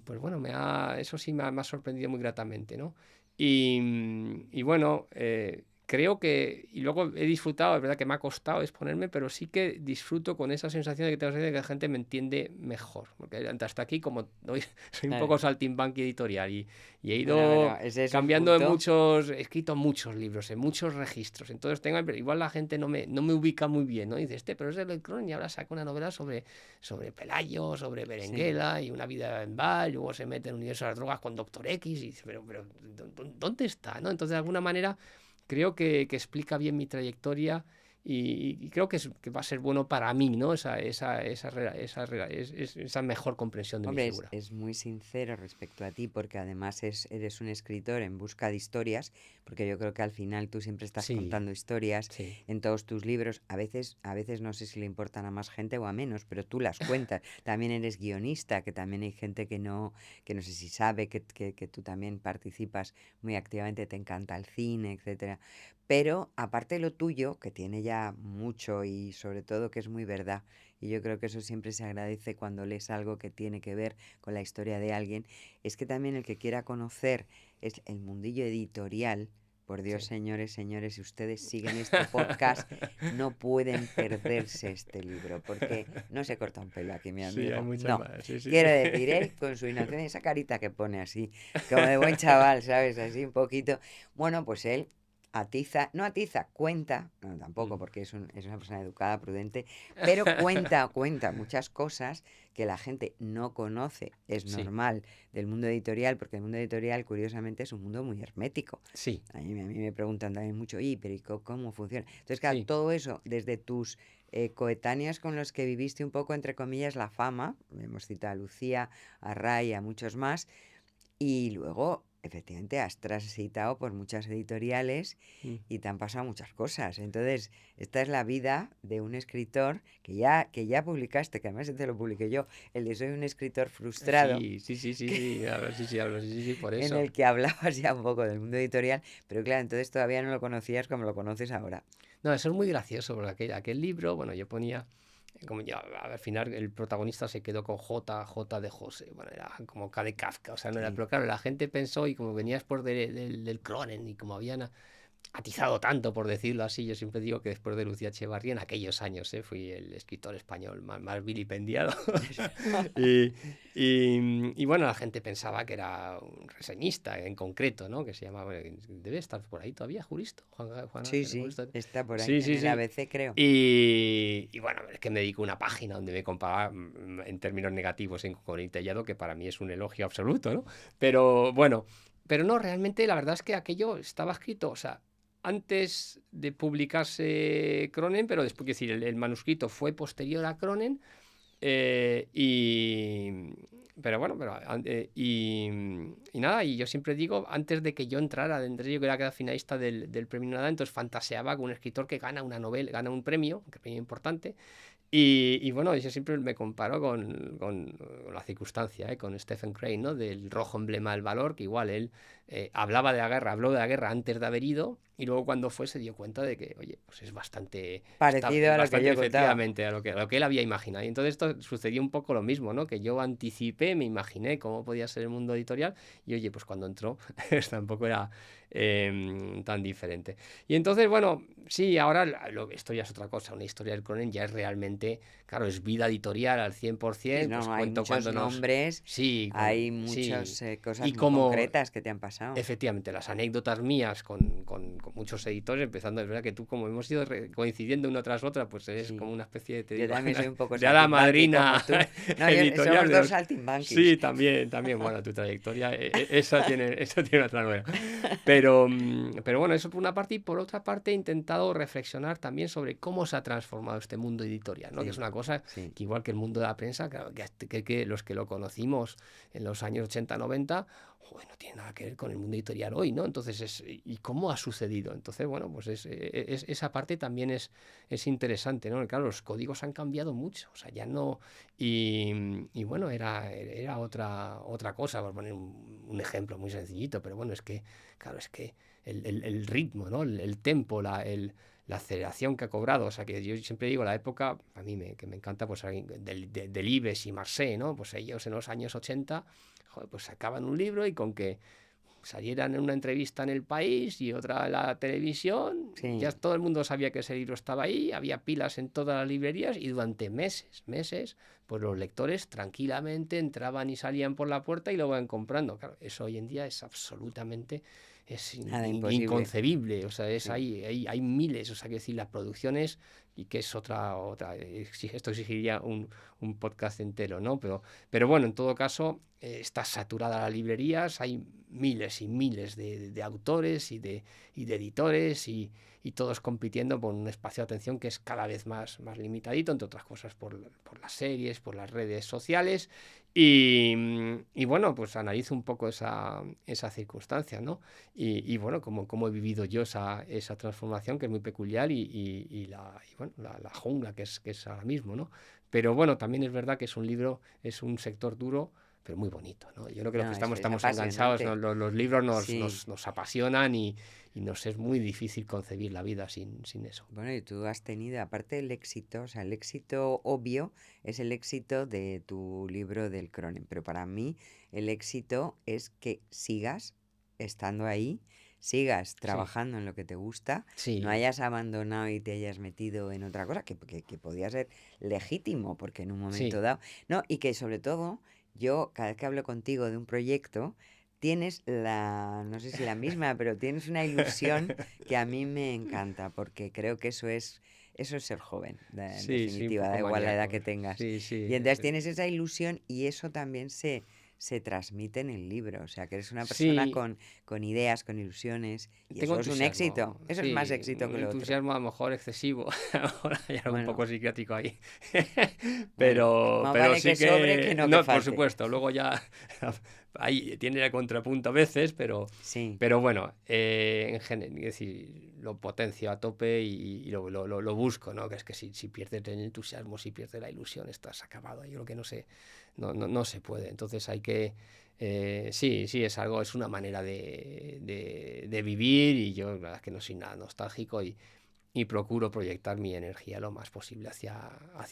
pues bueno, eso sí me ha sorprendido muy gratamente, ¿no? Y bueno, creo que, y luego he disfrutado, es verdad que me ha costado exponerme, pero sí que disfruto con esa sensación de que tengo que la gente me entiende mejor, porque hasta aquí como hoy soy un Claro. poco saltimbanqui editorial y he Bueno, ido pero ese es un cambiando de punto. he escrito muchos libros, en muchos registros, entonces igual la gente no me ubica muy bien, ¿no? Dice, pero es de Lloyd Cronin y ahora saca una novela sobre Pelayo, sobre Sí. Berenguela y una vida en Val, luego se mete en el universo de las drogas con Doctor X y dice, pero ¿dónde está? ¿No? Entonces, de alguna manera, creo que explica bien mi trayectoria y creo que va a ser bueno para mí, ¿no? Esa mejor comprensión de mi Hombre, figura. es muy sincero respecto a ti porque además eres un escritor en busca de historias, porque yo creo que al final tú siempre estás Sí, contando historias sí, en todos tus libros. A veces no sé si le importan a más gente o a menos, pero tú las cuentas. También eres guionista, que también hay gente que no sé si sabe que tú también participas muy activamente, te encanta el cine, etcétera. Pero aparte de lo tuyo, que tiene ya mucho y sobre todo que es muy verdad, y yo creo que eso siempre se agradece cuando lees algo que tiene que ver con la historia de alguien, es que también el que quiera conocer es el mundillo editorial. Por Dios, sí. señores, señores, si ustedes siguen este podcast, no pueden perderse este libro, porque no se corta un pelo aquí, mi Sí, hay amigo. muchas No. más. Sí, sí, sí. Quiero decir, él con su inocencia, esa carita que pone así, como de buen chaval, ¿sabes? Así un poquito. Bueno, pues él atiza, no atiza, cuenta, no, tampoco, Mm. porque es una persona educada, prudente, pero cuenta muchas cosas que la gente no conoce, es Sí, normal, del mundo editorial, porque el mundo editorial, curiosamente, es un mundo muy hermético. sí, A mí me preguntan también mucho, ¿y pero cómo funciona? Entonces, claro, sí. todo eso, desde tus coetáneos con los que viviste un poco, entre comillas, la fama, hemos citado a Lucía, a Ray, a muchos más, y luego, efectivamente, has transitado por muchas editoriales Mm. y te han pasado muchas cosas. Entonces, esta es la vida de un escritor que ya publicaste, que además te lo publiqué yo, el de Soy un escritor frustrado, Sí, sí, sí, sí, que- sí. A ver, sí, sí, hablo, sí, sí, sí, por en eso. el que hablabas ya un poco del mundo editorial, pero claro, entonces todavía no lo conocías como lo conoces ahora. No, eso es muy gracioso, porque aquel libro, bueno, yo ponía, como ya, al final el protagonista se quedó con J de José, bueno, era como K de Kafka, o sea, no era, Sí. pero claro, la gente pensó, y como venía después del Cronen, y como habían atizado tanto, por decirlo así, yo siempre digo que después de Lucía Echevarría, en aquellos años, fui el escritor español más vilipendiado, y, y bueno, la gente pensaba que era un reseñista en concreto, ¿no? Que se llamaba, debe estar por ahí todavía, Juristo, Juan Sí, Ángel sí, Juristo. está por ahí, Sí, en sí, el sí. ABC, creo. Y bueno, es que me dedico a una página donde me comparaba en términos negativos con Intellado, que para mí es un elogio absoluto, ¿no? Pero bueno, pero no, realmente la verdad es que aquello estaba escrito, o sea, antes de publicarse Cronen, pero después, quiero decir, el manuscrito fue posterior a Cronen. Pero bueno, y nada, y yo siempre digo, antes de que yo entrara, yo que era finalista del premio Nadal, entonces fantaseaba con un escritor que gana una novela, gana un premio importante. Y bueno, yo siempre me comparo con la circunstancia, con Stephen Crane, ¿no? Del rojo emblema del valor, que igual él habló de la guerra antes de haber ido, y luego cuando fue se dio cuenta de que, oye, pues es bastante Parecido a lo que bastante yo contaba. efectivamente a lo que él había imaginado. Y entonces esto sucedió un poco lo mismo, ¿no? Que yo anticipé, me imaginé cómo podía ser el mundo editorial, y oye, pues cuando entró tampoco era tan diferente. Y entonces, bueno, sí, ahora esto ya es otra cosa. Una historia del Cronen ya es realmente, claro, es vida editorial al 100%. Sí, no, Pues hay cuento muchos nombres, Sí, hay sí. muchas cosas Y muy como, concretas que te han pasado. efectivamente, las anécdotas mías con muchos editores, empezando, es verdad que tú, como hemos ido coincidiendo una tras otra, pues eres Sí. como una especie de, te Yo digo, también soy un poco de hada saltimbanqui madrina como tú. No, editorial. somos dos saltimbanquis. Sí, también, bueno, tu trayectoria, esa tiene otra nueva. Pero bueno, eso por una parte, y por otra parte he intentado reflexionar también sobre cómo se ha transformado este mundo editorial, ¿no? Sí, Que es una cosa sí. que, igual que el mundo de la prensa, claro, que los que lo conocimos en los años 80, 90, joder, no tiene nada que ver con el mundo editorial hoy, ¿no? Entonces, ¿y cómo ha sucedido? Entonces, bueno, pues esa parte también es interesante, ¿no? Claro, los códigos han cambiado mucho, o sea, ya no... Y bueno, era otra cosa, por poner un ejemplo muy sencillito, pero bueno, es que, claro, es que el ritmo, ¿no? El tempo, la aceleración que ha cobrado, o sea, que yo siempre digo, la época, a mí que me encanta, pues, del Ives y Marseille, ¿no? Pues ellos en los años 80, joder, pues sacaban un libro y con que salieran en una entrevista en El País y otra en la televisión, Sí. ya todo el mundo sabía que ese libro estaba ahí, había pilas en todas las librerías, y durante meses, pues los lectores tranquilamente entraban y salían por la puerta y lo van comprando. Claro, eso hoy en día es absolutamente Nada, imposible. inconcebible, o sea, Sí. hay miles, o sea, quiero decir, las producciones, y que es esto exigiría un podcast entero, ¿no? Pero bueno, en todo caso, está saturada las librerías, hay miles y miles de autores y de editores, y todos compitiendo por un espacio de atención que es cada vez más limitadito, entre otras cosas por las series, por las redes sociales, y bueno, pues analizo un poco esa circunstancia, ¿no? Y bueno, cómo he vivido yo esa transformación, que es muy peculiar, y bueno, la jungla que es ahora mismo, ¿no? Pero bueno, también es verdad que es un sector duro, pero muy bonito, ¿no? Yo creo que los No, que es estamos enganchados, apasionante. ¿no? Los libros Sí. nos apasionan, y nos es muy difícil concebir la vida sin eso. Bueno, y tú has tenido, aparte del éxito, o sea, el éxito obvio es el éxito de tu libro del Cronen, pero para mí el éxito es que sigas estando ahí, sigas Sí, trabajando en lo que te gusta, no sí, hayas abandonado y te hayas metido en otra cosa, que podía ser legítimo, porque en un momento sí, dado, no, y que sobre todo, yo cada vez que hablo contigo de un proyecto, tienes no sé si la misma, pero tienes una ilusión que a mí me encanta, porque creo que eso es ser joven, en sí, un definitiva, da poco igual la edad maníaco. que tengas. Sí, sí. Y entonces tienes esa ilusión y eso también se transmite en el libro. O sea, que eres una persona Sí, con ideas, con ilusiones, y tengo eso es un éxito. entusiasmo, Eso es más sí, éxito que un lo otro. entusiasmo a lo mejor excesivo. Ahora hay algo un poco Bueno, psiquiátrico ahí. bueno, Pero, más pero vale sí que sobre que que, no que no, por falte. supuesto, luego ya ahí tiene el contrapunto a veces, Sí. pero bueno, es decir, lo potencio a tope, y lo busco, ¿no? Que es que si pierdes el entusiasmo, si pierdes la ilusión, estás acabado. Yo creo que no se puede. Entonces hay que... sí, es una manera de vivir, y yo la verdad es que no soy nada nostálgico, y procuro proyectar mi energía lo más posible hacia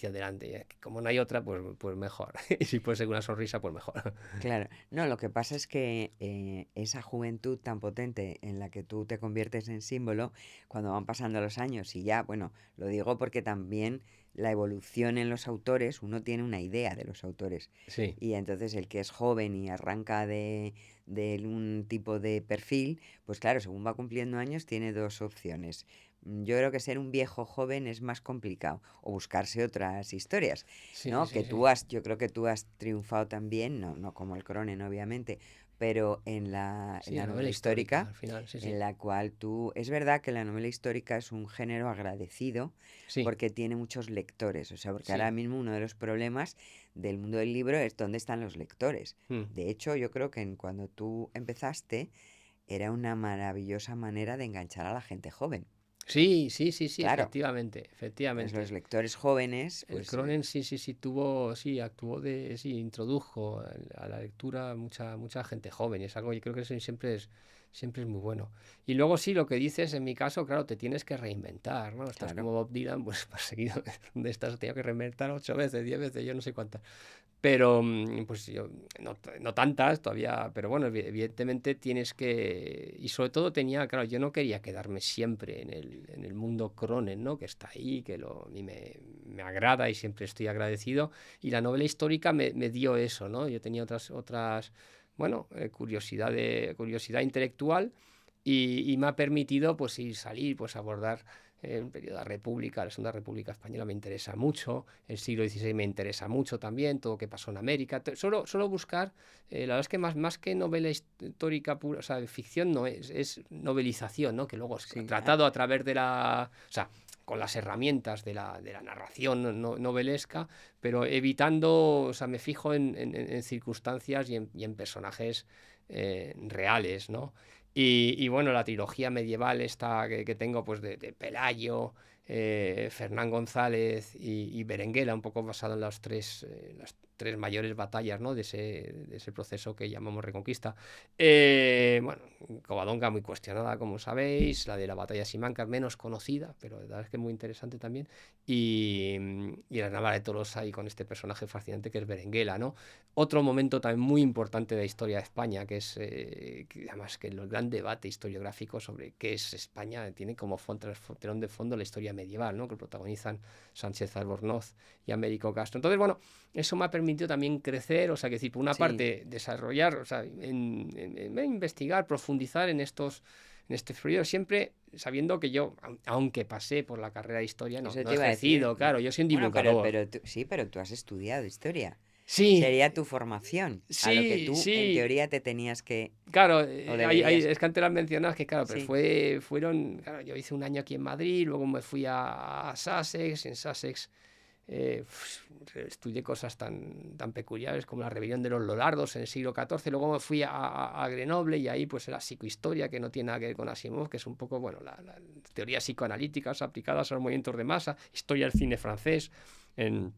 adelante. Y como no hay otra, pues mejor. Y si puede ser una sonrisa, pues mejor. Claro, no, lo que pasa es que esa juventud tan potente en la que tú te conviertes en símbolo, cuando van pasando los años y ya, bueno, lo digo porque también la evolución en los autores, uno tiene una idea de los autores Sí, y entonces el que es joven y arranca de un tipo de perfil, pues claro, según va cumpliendo años tiene dos opciones. Yo creo que ser un viejo joven es más complicado o buscarse otras historias. sí, ¿No? sí, sí. Yo creo que tú has triunfado también, no como el Cronen, obviamente, pero en la Sí, la novela novela histórica, histórica, al final, sí, en sí. la cual tú... Es verdad que la novela histórica es un género agradecido Sí, porque tiene muchos lectores, o sea, porque ahora sí. mismo uno de los problemas del mundo del libro es dónde están los lectores. Mm. De hecho, yo creo que cuando tú empezaste era una maravillosa manera de enganchar a la gente joven. Sí, sí, sí, sí, Claro, efectivamente, entonces los efectivamente. lectores jóvenes, El pues Cronen sí, sí, sí tuvo, sí, actuó de, sí, introdujo a la lectura mucha gente joven. Y es algo, yo creo que eso siempre es muy bueno. Y luego sí, lo que dices, en mi caso, claro, te tienes que reinventar, ¿no? Estás claro, como Bob Dylan, pues perseguido de estas, tenía que reinventar 8 veces, 10 veces, yo no sé cuántas. Pero, pues yo, no tantas todavía, pero bueno, evidentemente tienes que, y sobre todo tenía, claro, yo no quería quedarme siempre en el mundo Cronen, ¿no? Que está ahí, a mí me agrada y siempre estoy agradecido, y la novela histórica me dio eso, ¿no? Yo tenía bueno, curiosidad intelectual y me ha permitido, pues, ir salir, pues, abordar el periodo de la República, la Segunda República Española me interesa mucho, el siglo XVI me interesa mucho también, todo lo que pasó en América. Solo buscar, la verdad es que más que novela histórica pura, o sea, de ficción no es novelización, ¿no? Que luego es sí, tratado a través o sea, con las herramientas de la narración novelesca, pero evitando, o sea, me fijo en circunstancias y en personajes reales, ¿no? Y bueno, la trilogía medieval esta que tengo, pues de Pelayo, Fernán González y Berenguela, un poco basado en las tres mayores batallas, ¿no? de ese proceso que llamamos Reconquista. Bueno, Covadonga muy cuestionada, como sabéis, la de la batalla de Simancas menos conocida, pero la verdad es que muy interesante también. Y la Navarra de Tolosa y con este personaje fascinante que es Berenguela, ¿no? Otro momento también muy importante de la historia de España, que es, además, que el gran debate historiográfico sobre qué es España, tiene como telón de fondo la historia medieval, ¿no? Que protagonizan Sánchez Albornoz y Américo Castro. Entonces, bueno, eso me ha permitido también crecer, o sea, que decir, por una sí. parte, desarrollar, o sea, investigar, profundizar en este periodo, siempre sabiendo que yo, aunque pasé por la carrera de historia, no, Eso no te he iba a decir. ejercido, claro, yo soy un Bueno, divulgador. sí, pero tú has estudiado historia. Sí, Sería tu formación, a lo que sí, tú en sí. teoría te tenías que, Claro, o deberías. es que antes lo has mencionado, que claro, pero Sí, claro, yo hice un año aquí en Madrid, luego me fui a Sussex, en Sussex estudié cosas tan peculiares como la rebelión de los Lollardos en el siglo XIV, luego me fui a Grenoble y ahí pues era psicohistoria, que no tiene nada que ver con Asimov, que es un poco, bueno, las teorías psicoanalíticas aplicadas a los movimientos de masa, historia del cine francés, en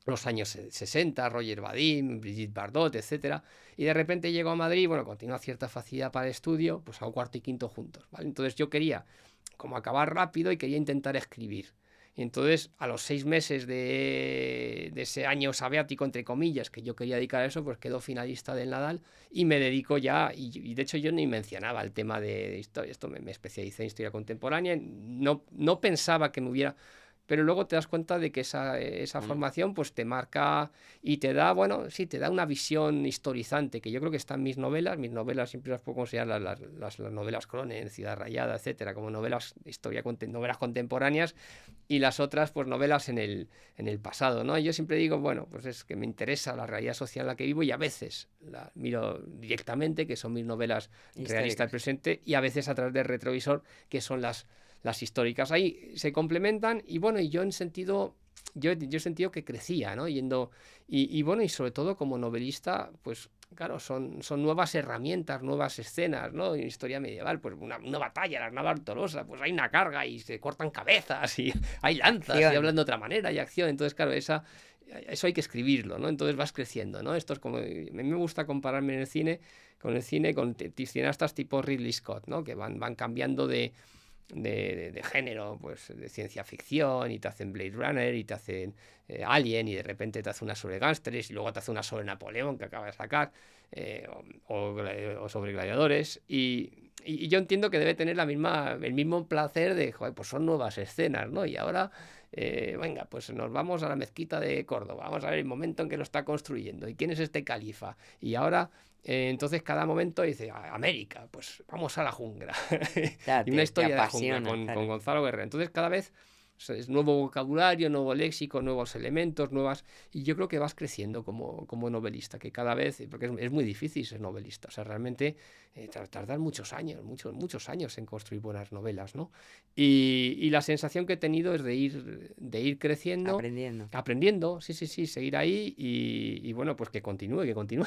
los años 60, Roger Vadim, Brigitte Bardot, etcétera, y de repente llego a Madrid, bueno, con una cierta facilidad para el estudio, pues hago cuarto y quinto juntos, ¿vale? Entonces yo quería como acabar rápido y quería intentar escribir. Y entonces, a los 6 meses de ese año sabático, entre comillas, que yo quería dedicar a eso, pues quedo finalista del Nadal y me dedico ya, y de hecho yo ni mencionaba el tema de historia, esto me especialicé en historia contemporánea, no pensaba que me hubiera... Pero luego te das cuenta de que esa bueno, formación pues te marca y te da, bueno, sí, te da una visión historizante, que yo creo que está en mis novelas siempre las puedo considerar las novelas Cronen, Ciudad Rayada, etcétera, como novelas de historia, novelas contemporáneas, y las otras pues novelas en el pasado, ¿no? Y yo siempre digo, bueno, pues es que me interesa la realidad social en la que vivo y a veces la miro directamente, que son mis novelas realistas del históricas. presente, y a veces a través del retrovisor, que son las históricas. Ahí se complementan y bueno, y yo he sentido que crecía, ¿no? Y bueno, y sobre todo como novelista, pues claro, son nuevas herramientas, nuevas escenas, ¿no? En historia medieval, pues una batalla, la Arnava Tolosa, pues hay una carga y se cortan cabezas y hay lanzas y Acción. hablan de otra manera y acción. Entonces, claro, eso hay que escribirlo, ¿no? Entonces vas creciendo, ¿no? Esto es como, a mí me gusta compararme con el cine, con cineastas tipo Ridley Scott, ¿no? Que van cambiando de género, pues de ciencia ficción, y te hacen Blade Runner, y te hacen Alien, y de repente te hace una sobre gángsteres, y luego te hace una sobre Napoleón, que acaba de sacar, o sobre gladiadores, y yo entiendo que debe tener el mismo placer de, joder, pues son nuevas escenas, ¿no? Y ahora, venga, pues nos vamos a la mezquita de Córdoba, vamos a ver el momento en que lo está construyendo, y quién es este califa, y ahora... entonces cada momento dice, América, pues vamos a la jungla. Claro, Y una te historia de la jungla apasiona, con claro. Gonzalo Guerrero. Entonces cada vez, o es nuevo vocabulario, nuevo léxico, nuevos elementos, nuevas... Y yo creo que vas creciendo como novelista, que cada vez, porque es muy difícil ser novelista, o sea, realmente tardar muchos años, muchos años en construir buenas novelas, ¿no? Y la sensación que he tenido es de ir creciendo, Aprendiendo. aprendiendo, sí, seguir ahí y bueno, pues que continúe, que continúe.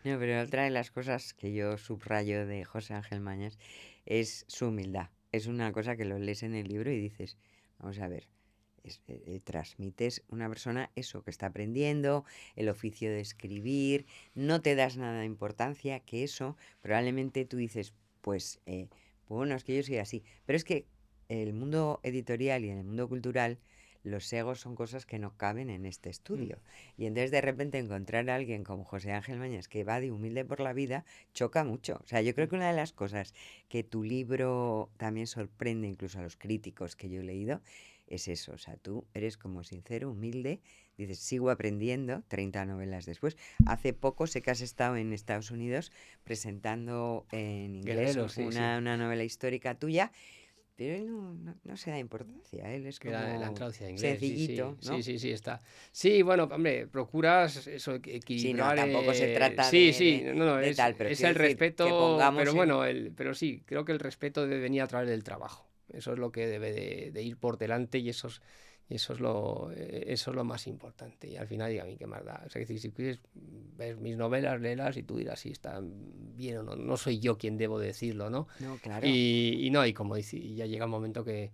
No, pero otra de las cosas que yo subrayo de José Ángel Mañas es su humildad. Es una cosa que lo lees en el libro y dices, vamos a ver, transmites una persona eso, que está aprendiendo, el oficio de escribir, no te das nada de importancia, que eso probablemente tú dices, pues, bueno, es que yo soy así. Pero es que el mundo editorial y en el mundo cultural, los egos son cosas que no caben en este Mm. estudio. Y entonces de repente encontrar a alguien como José Ángel Mañas que va de humilde por la vida choca mucho. O sea, yo creo que una de las cosas que tu libro también sorprende incluso a los críticos que yo he leído es eso. O sea, tú eres como sincero, humilde, dices, sigo aprendiendo 30 novelas después. Hace poco sé que has estado en Estados Unidos presentando en inglés Guerrero, sí. una novela histórica tuya. Pero él no se da importancia, él es Que la han como traducido a inglés, sí, sencillito, ¿no? sí, está. Sí, bueno, hombre, procuras eso, Sí, no, equilibrar. tampoco se trata Sí, no, de tal, pero es quiero el decir que respeto, pongamos pero en... bueno, pero sí, creo que el respeto debe venir a través del trabajo. Eso es lo que debe de ir por delante y eso es lo más importante. Y al final, diga a mí qué más da. O sea, si quieres ver mis novelas, léelas y tú dirás si están bien o no. No soy yo quien debo decirlo, ¿no? No, claro. Y no, y como dice, y ya llega un momento que,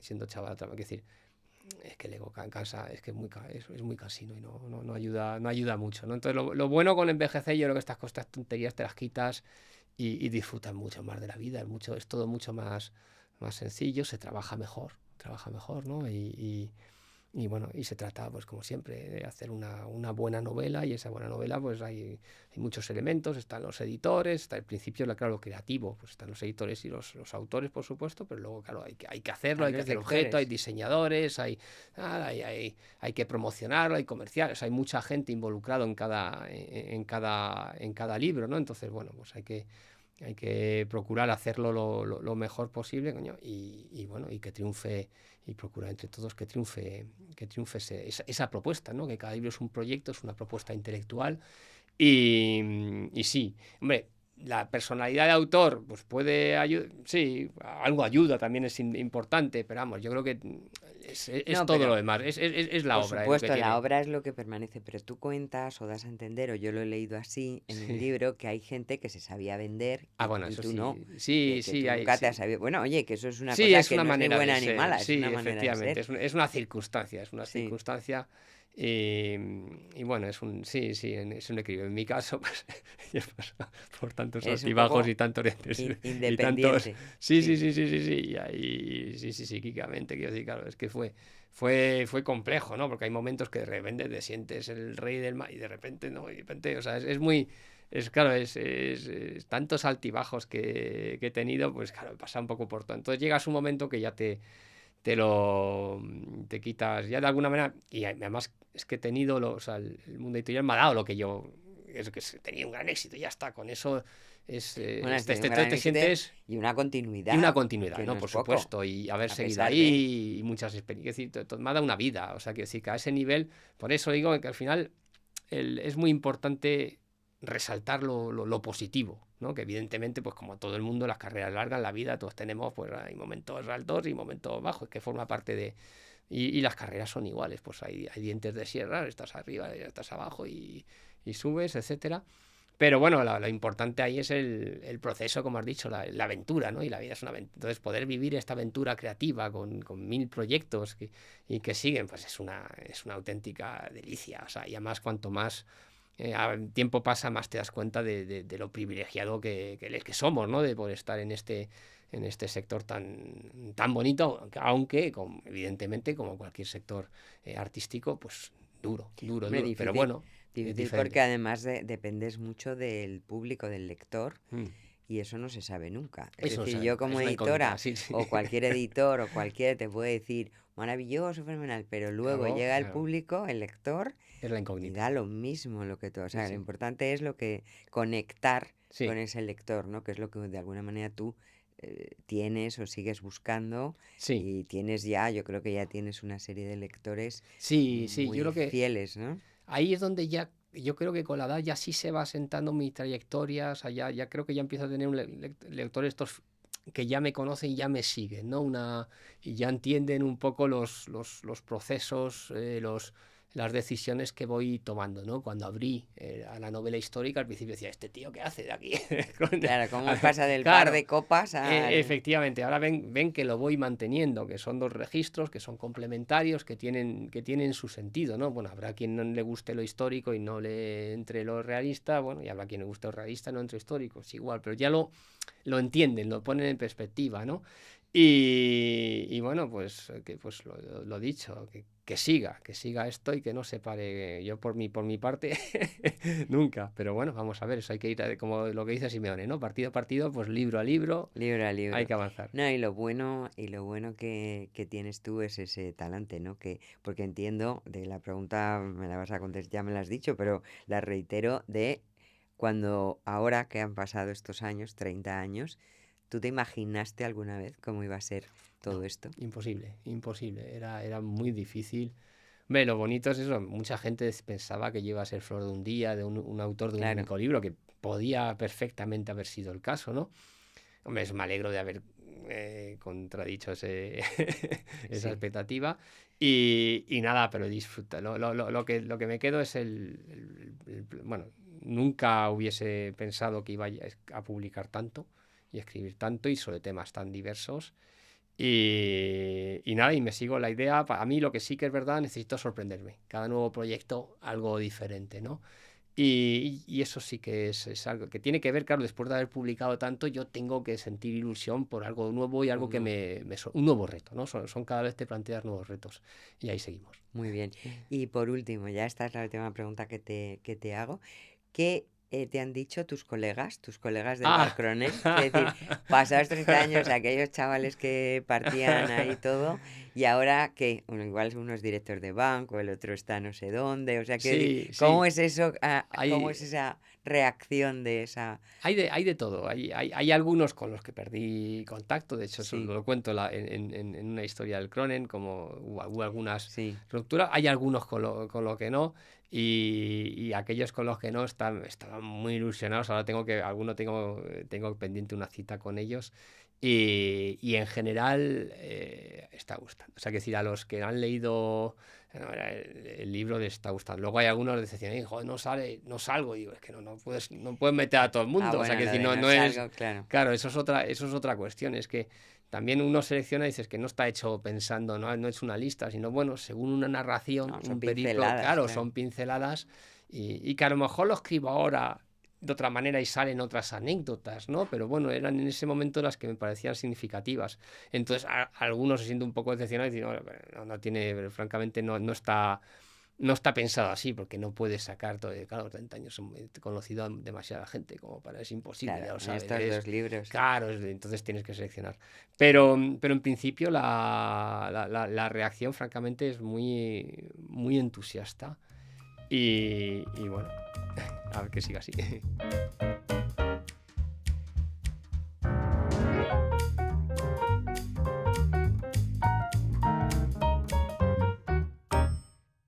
siendo chaval, otra vez, que decir, es que el ego cansa, es que es muy cansino y no ayuda mucho, ¿no? Entonces, lo bueno con envejecer, yo creo que estas cosas, tonterías te las quitas y disfrutas mucho más de la vida, es todo mucho más sencillo, se trabaja mejor, ¿no? Y bueno, y se trata, pues como siempre, de hacer una buena novela, y esa buena novela, pues hay muchos elementos, están los editores, está el principio, claro, lo creativo, pues están los editores y los autores, por supuesto, pero luego, claro, hay que hacerlo, hay que hacer objeto, hay diseñadores, hay que promocionarlo, hay comerciales, hay mucha gente involucrada en cada libro, ¿no? Entonces, bueno, pues hay que procurar hacerlo lo mejor posible, coño, y bueno, y que triunfe, y procurar entre todos que triunfe esa propuesta, ¿no? Que cada libro es un proyecto, es una propuesta intelectual, y sí, hombre, la personalidad de autor pues puede ayudar, sí, algo ayuda, también es importante, pero vamos, yo creo que es No, todo pero lo demás, es la por obra. supuesto, lo que la tiene. obra es lo que permanece, pero tú cuentas o das a entender, o yo lo he leído así en el Sí. libro, que hay gente que se sabía vender Bueno, y eso tú sí, no, sí, que tú hay, nunca te sí. has sabido... Bueno, oye, que eso es una Sí, cosa es que una no es ni manera buena de ni ser, mala, es sí, una manera de efectivamente, ser. es una circunstancia, Sí. y bueno, es un equilibrio. En mi caso, pues, yo paso por tantos Eres un altibajos poco y tantos y tantos, independiente. sí, Sí. y ahí, sí, psíquicamente, quiero decir, claro, es que fue complejo, ¿no? Porque hay momentos que de repente te sientes el rey del mar y de repente, no, y de repente, o sea, es muy... claro, es tantos altibajos que he tenido, pues claro, pasa un poco por todo. Entonces llegas un momento que ya te quitas, ya de alguna manera, y además es que he tenido, o sea, el mundo editorial me ha dado lo que yo, es que tenía un gran éxito, y ya está, con eso Bueno, has tenido un entonces gran te éxito sientes... y una Y continuidad, una continuidad, que ¿no? no es Por poco, supuesto, y haber a seguido pesar de... ahí y muchas experiencias, y todo, me ha dado una vida, o sea, quiero decir que a ese nivel, por eso digo que al final es muy importante resaltar lo positivo, ¿no? Que evidentemente, pues como todo el mundo, las carreras largas, la vida, todos tenemos, pues hay momentos altos y momentos bajos, que forma parte de... Y las carreras son iguales, pues hay dientes de sierra, estás arriba, estás abajo y subes, etcétera. Pero bueno, lo importante ahí es el proceso, como has dicho, la aventura, ¿no? Y la vida es una aventura. Entonces, poder vivir esta aventura creativa con 1000 proyectos y que siguen, pues es una auténtica delicia. O sea, y además, cuanto más tiempo pasa, más te das cuenta de lo privilegiado que somos, ¿no? De poder estar en este sector tan bonito, aunque evidentemente, como cualquier sector artístico, pues duro, Hombre, pero difícil, bueno, es difícil porque diferente. además dependes mucho del público, del lector, Mm. y eso no se sabe nunca. Es Eso no decir, sabe yo nunca, como es una incógnita, editora sí. o cualquier editor o cualquiera te puede decir maravilloso, fenomenal, pero luego Luego, llega el público, el lector, es la y incógnita. da lo mismo lo que tú. O Sí, sea, lo sí. importante es lo que conectar Sí, con ese lector, ¿no? Que es lo que de alguna manera tú tienes o sigues buscando Sí, y tienes ya, yo creo que ya tienes una serie de lectores sí, sí, yo muy creo que fieles, ¿no? ahí es donde ya, yo creo que con la edad ya sí se va sentando mi trayectoria, o sea, ya creo que ya empiezo a tener un lector estos que ya me conocen y ya me siguen, ¿no? Y ya entienden un poco los procesos, las decisiones que voy tomando, ¿no? Cuando abrí a la novela histórica, al principio decía, ¿este tío qué hace de aquí? Claro, cómo pasa del par Claro, de copas al... efectivamente, ahora ven que lo voy manteniendo, que son dos registros, que son complementarios, que tienen su sentido, ¿no? Bueno, habrá quien no le guste lo histórico y no le entre lo realista, bueno, y habrá quien le guste lo realista y no entre histórico, es igual, pero ya lo entienden, lo ponen en perspectiva, ¿no? Y bueno, pues, pues lo dicho, que siga esto y que no se pare. Yo por mi parte, nunca. Pero bueno, vamos a ver, eso hay que ir, como lo que dice Simeone, ¿no? Partido a partido, pues libro a libro, Libro a hay libro. que avanzar. No, y lo bueno que tienes tú es ese talante, ¿no? Porque entiendo, de la pregunta me la vas a contestar, ya me la has dicho, pero la reitero, de cuando ahora que han pasado estos años, 30 años, ¿tú te imaginaste alguna vez cómo iba a ser todo No, esto? imposible, imposible. Era muy difícil. Ve, lo bonito es eso, mucha gente pensaba que yo iba a ser flor de un día, de un autor de un Claro, único libro, que podía perfectamente haber sido el caso, ¿no? Hombre, me alegro de haber contradicho esa sí. expectativa. Y nada, pero disfruta. Lo que me quedo es bueno, nunca hubiese pensado que iba a publicar tanto y escribir tanto y sobre temas tan diversos. Y nada, y me sigo la idea. A mí lo que sí que es verdad, necesito sorprenderme. Cada nuevo proyecto, algo diferente, ¿no? Y eso sí que es algo que tiene que ver, claro, después de haber publicado tanto, yo tengo que sentir ilusión por algo nuevo y algo que Uno. un nuevo reto, ¿no? Son cada vez te planteas nuevos retos y ahí seguimos. Muy bien. Y por último, ya esta es la última pregunta que te hago. ¿Qué te han dicho tus colegas del Bar Ah, Cronen? Es decir, pasados 30 años, aquellos chavales que partían ahí todo, y ahora que igual uno es director de banco, el otro está no sé dónde, o sea, sí, ¿cómo sí. es eso? ¿Cómo es Hay, esa reacción de esa... hay de todo. Hay algunos con los que perdí contacto. De hecho, eso Sí, lo cuento en una historia del Cronen, como hubo algunas sí, rupturas. Hay algunos con lo que no. Y aquellos con los que no estaban muy ilusionados. Ahora tengo pendiente una cita con ellos. Y en general está gustando. O sea, que decir, a los que han leído el libro les está gustando. Luego hay algunos que dicen, joder, no salgo. Y digo, es que no puedes meter a todo el ah, mundo. O sea, bueno, que lo decir, de no, no no es. salgo, claro. Claro, eso es otra cuestión. Es que también uno selecciona y dices que no está hecho pensando, no es una lista, sino bueno, según una narración, No, son un periplo, pinceladas, claro, claro. son pinceladas y que a lo mejor lo escribo ahora de otra manera y salen otras anécdotas, ¿no? Pero bueno, eran en ese momento las que me parecían significativas. Entonces, algunos se sienten un poco decepcionados y dicen, no tiene, francamente, no está pensado así, porque no puedes sacar todo. Claro, 30 años he conocido a demasiada gente, como para, es imposible, Claro, ya lo en sabes. estos dos libros. Claro, entonces tienes que seleccionar. Pero en principio la reacción, francamente, es muy, muy entusiasta. Y bueno, a ver que siga así.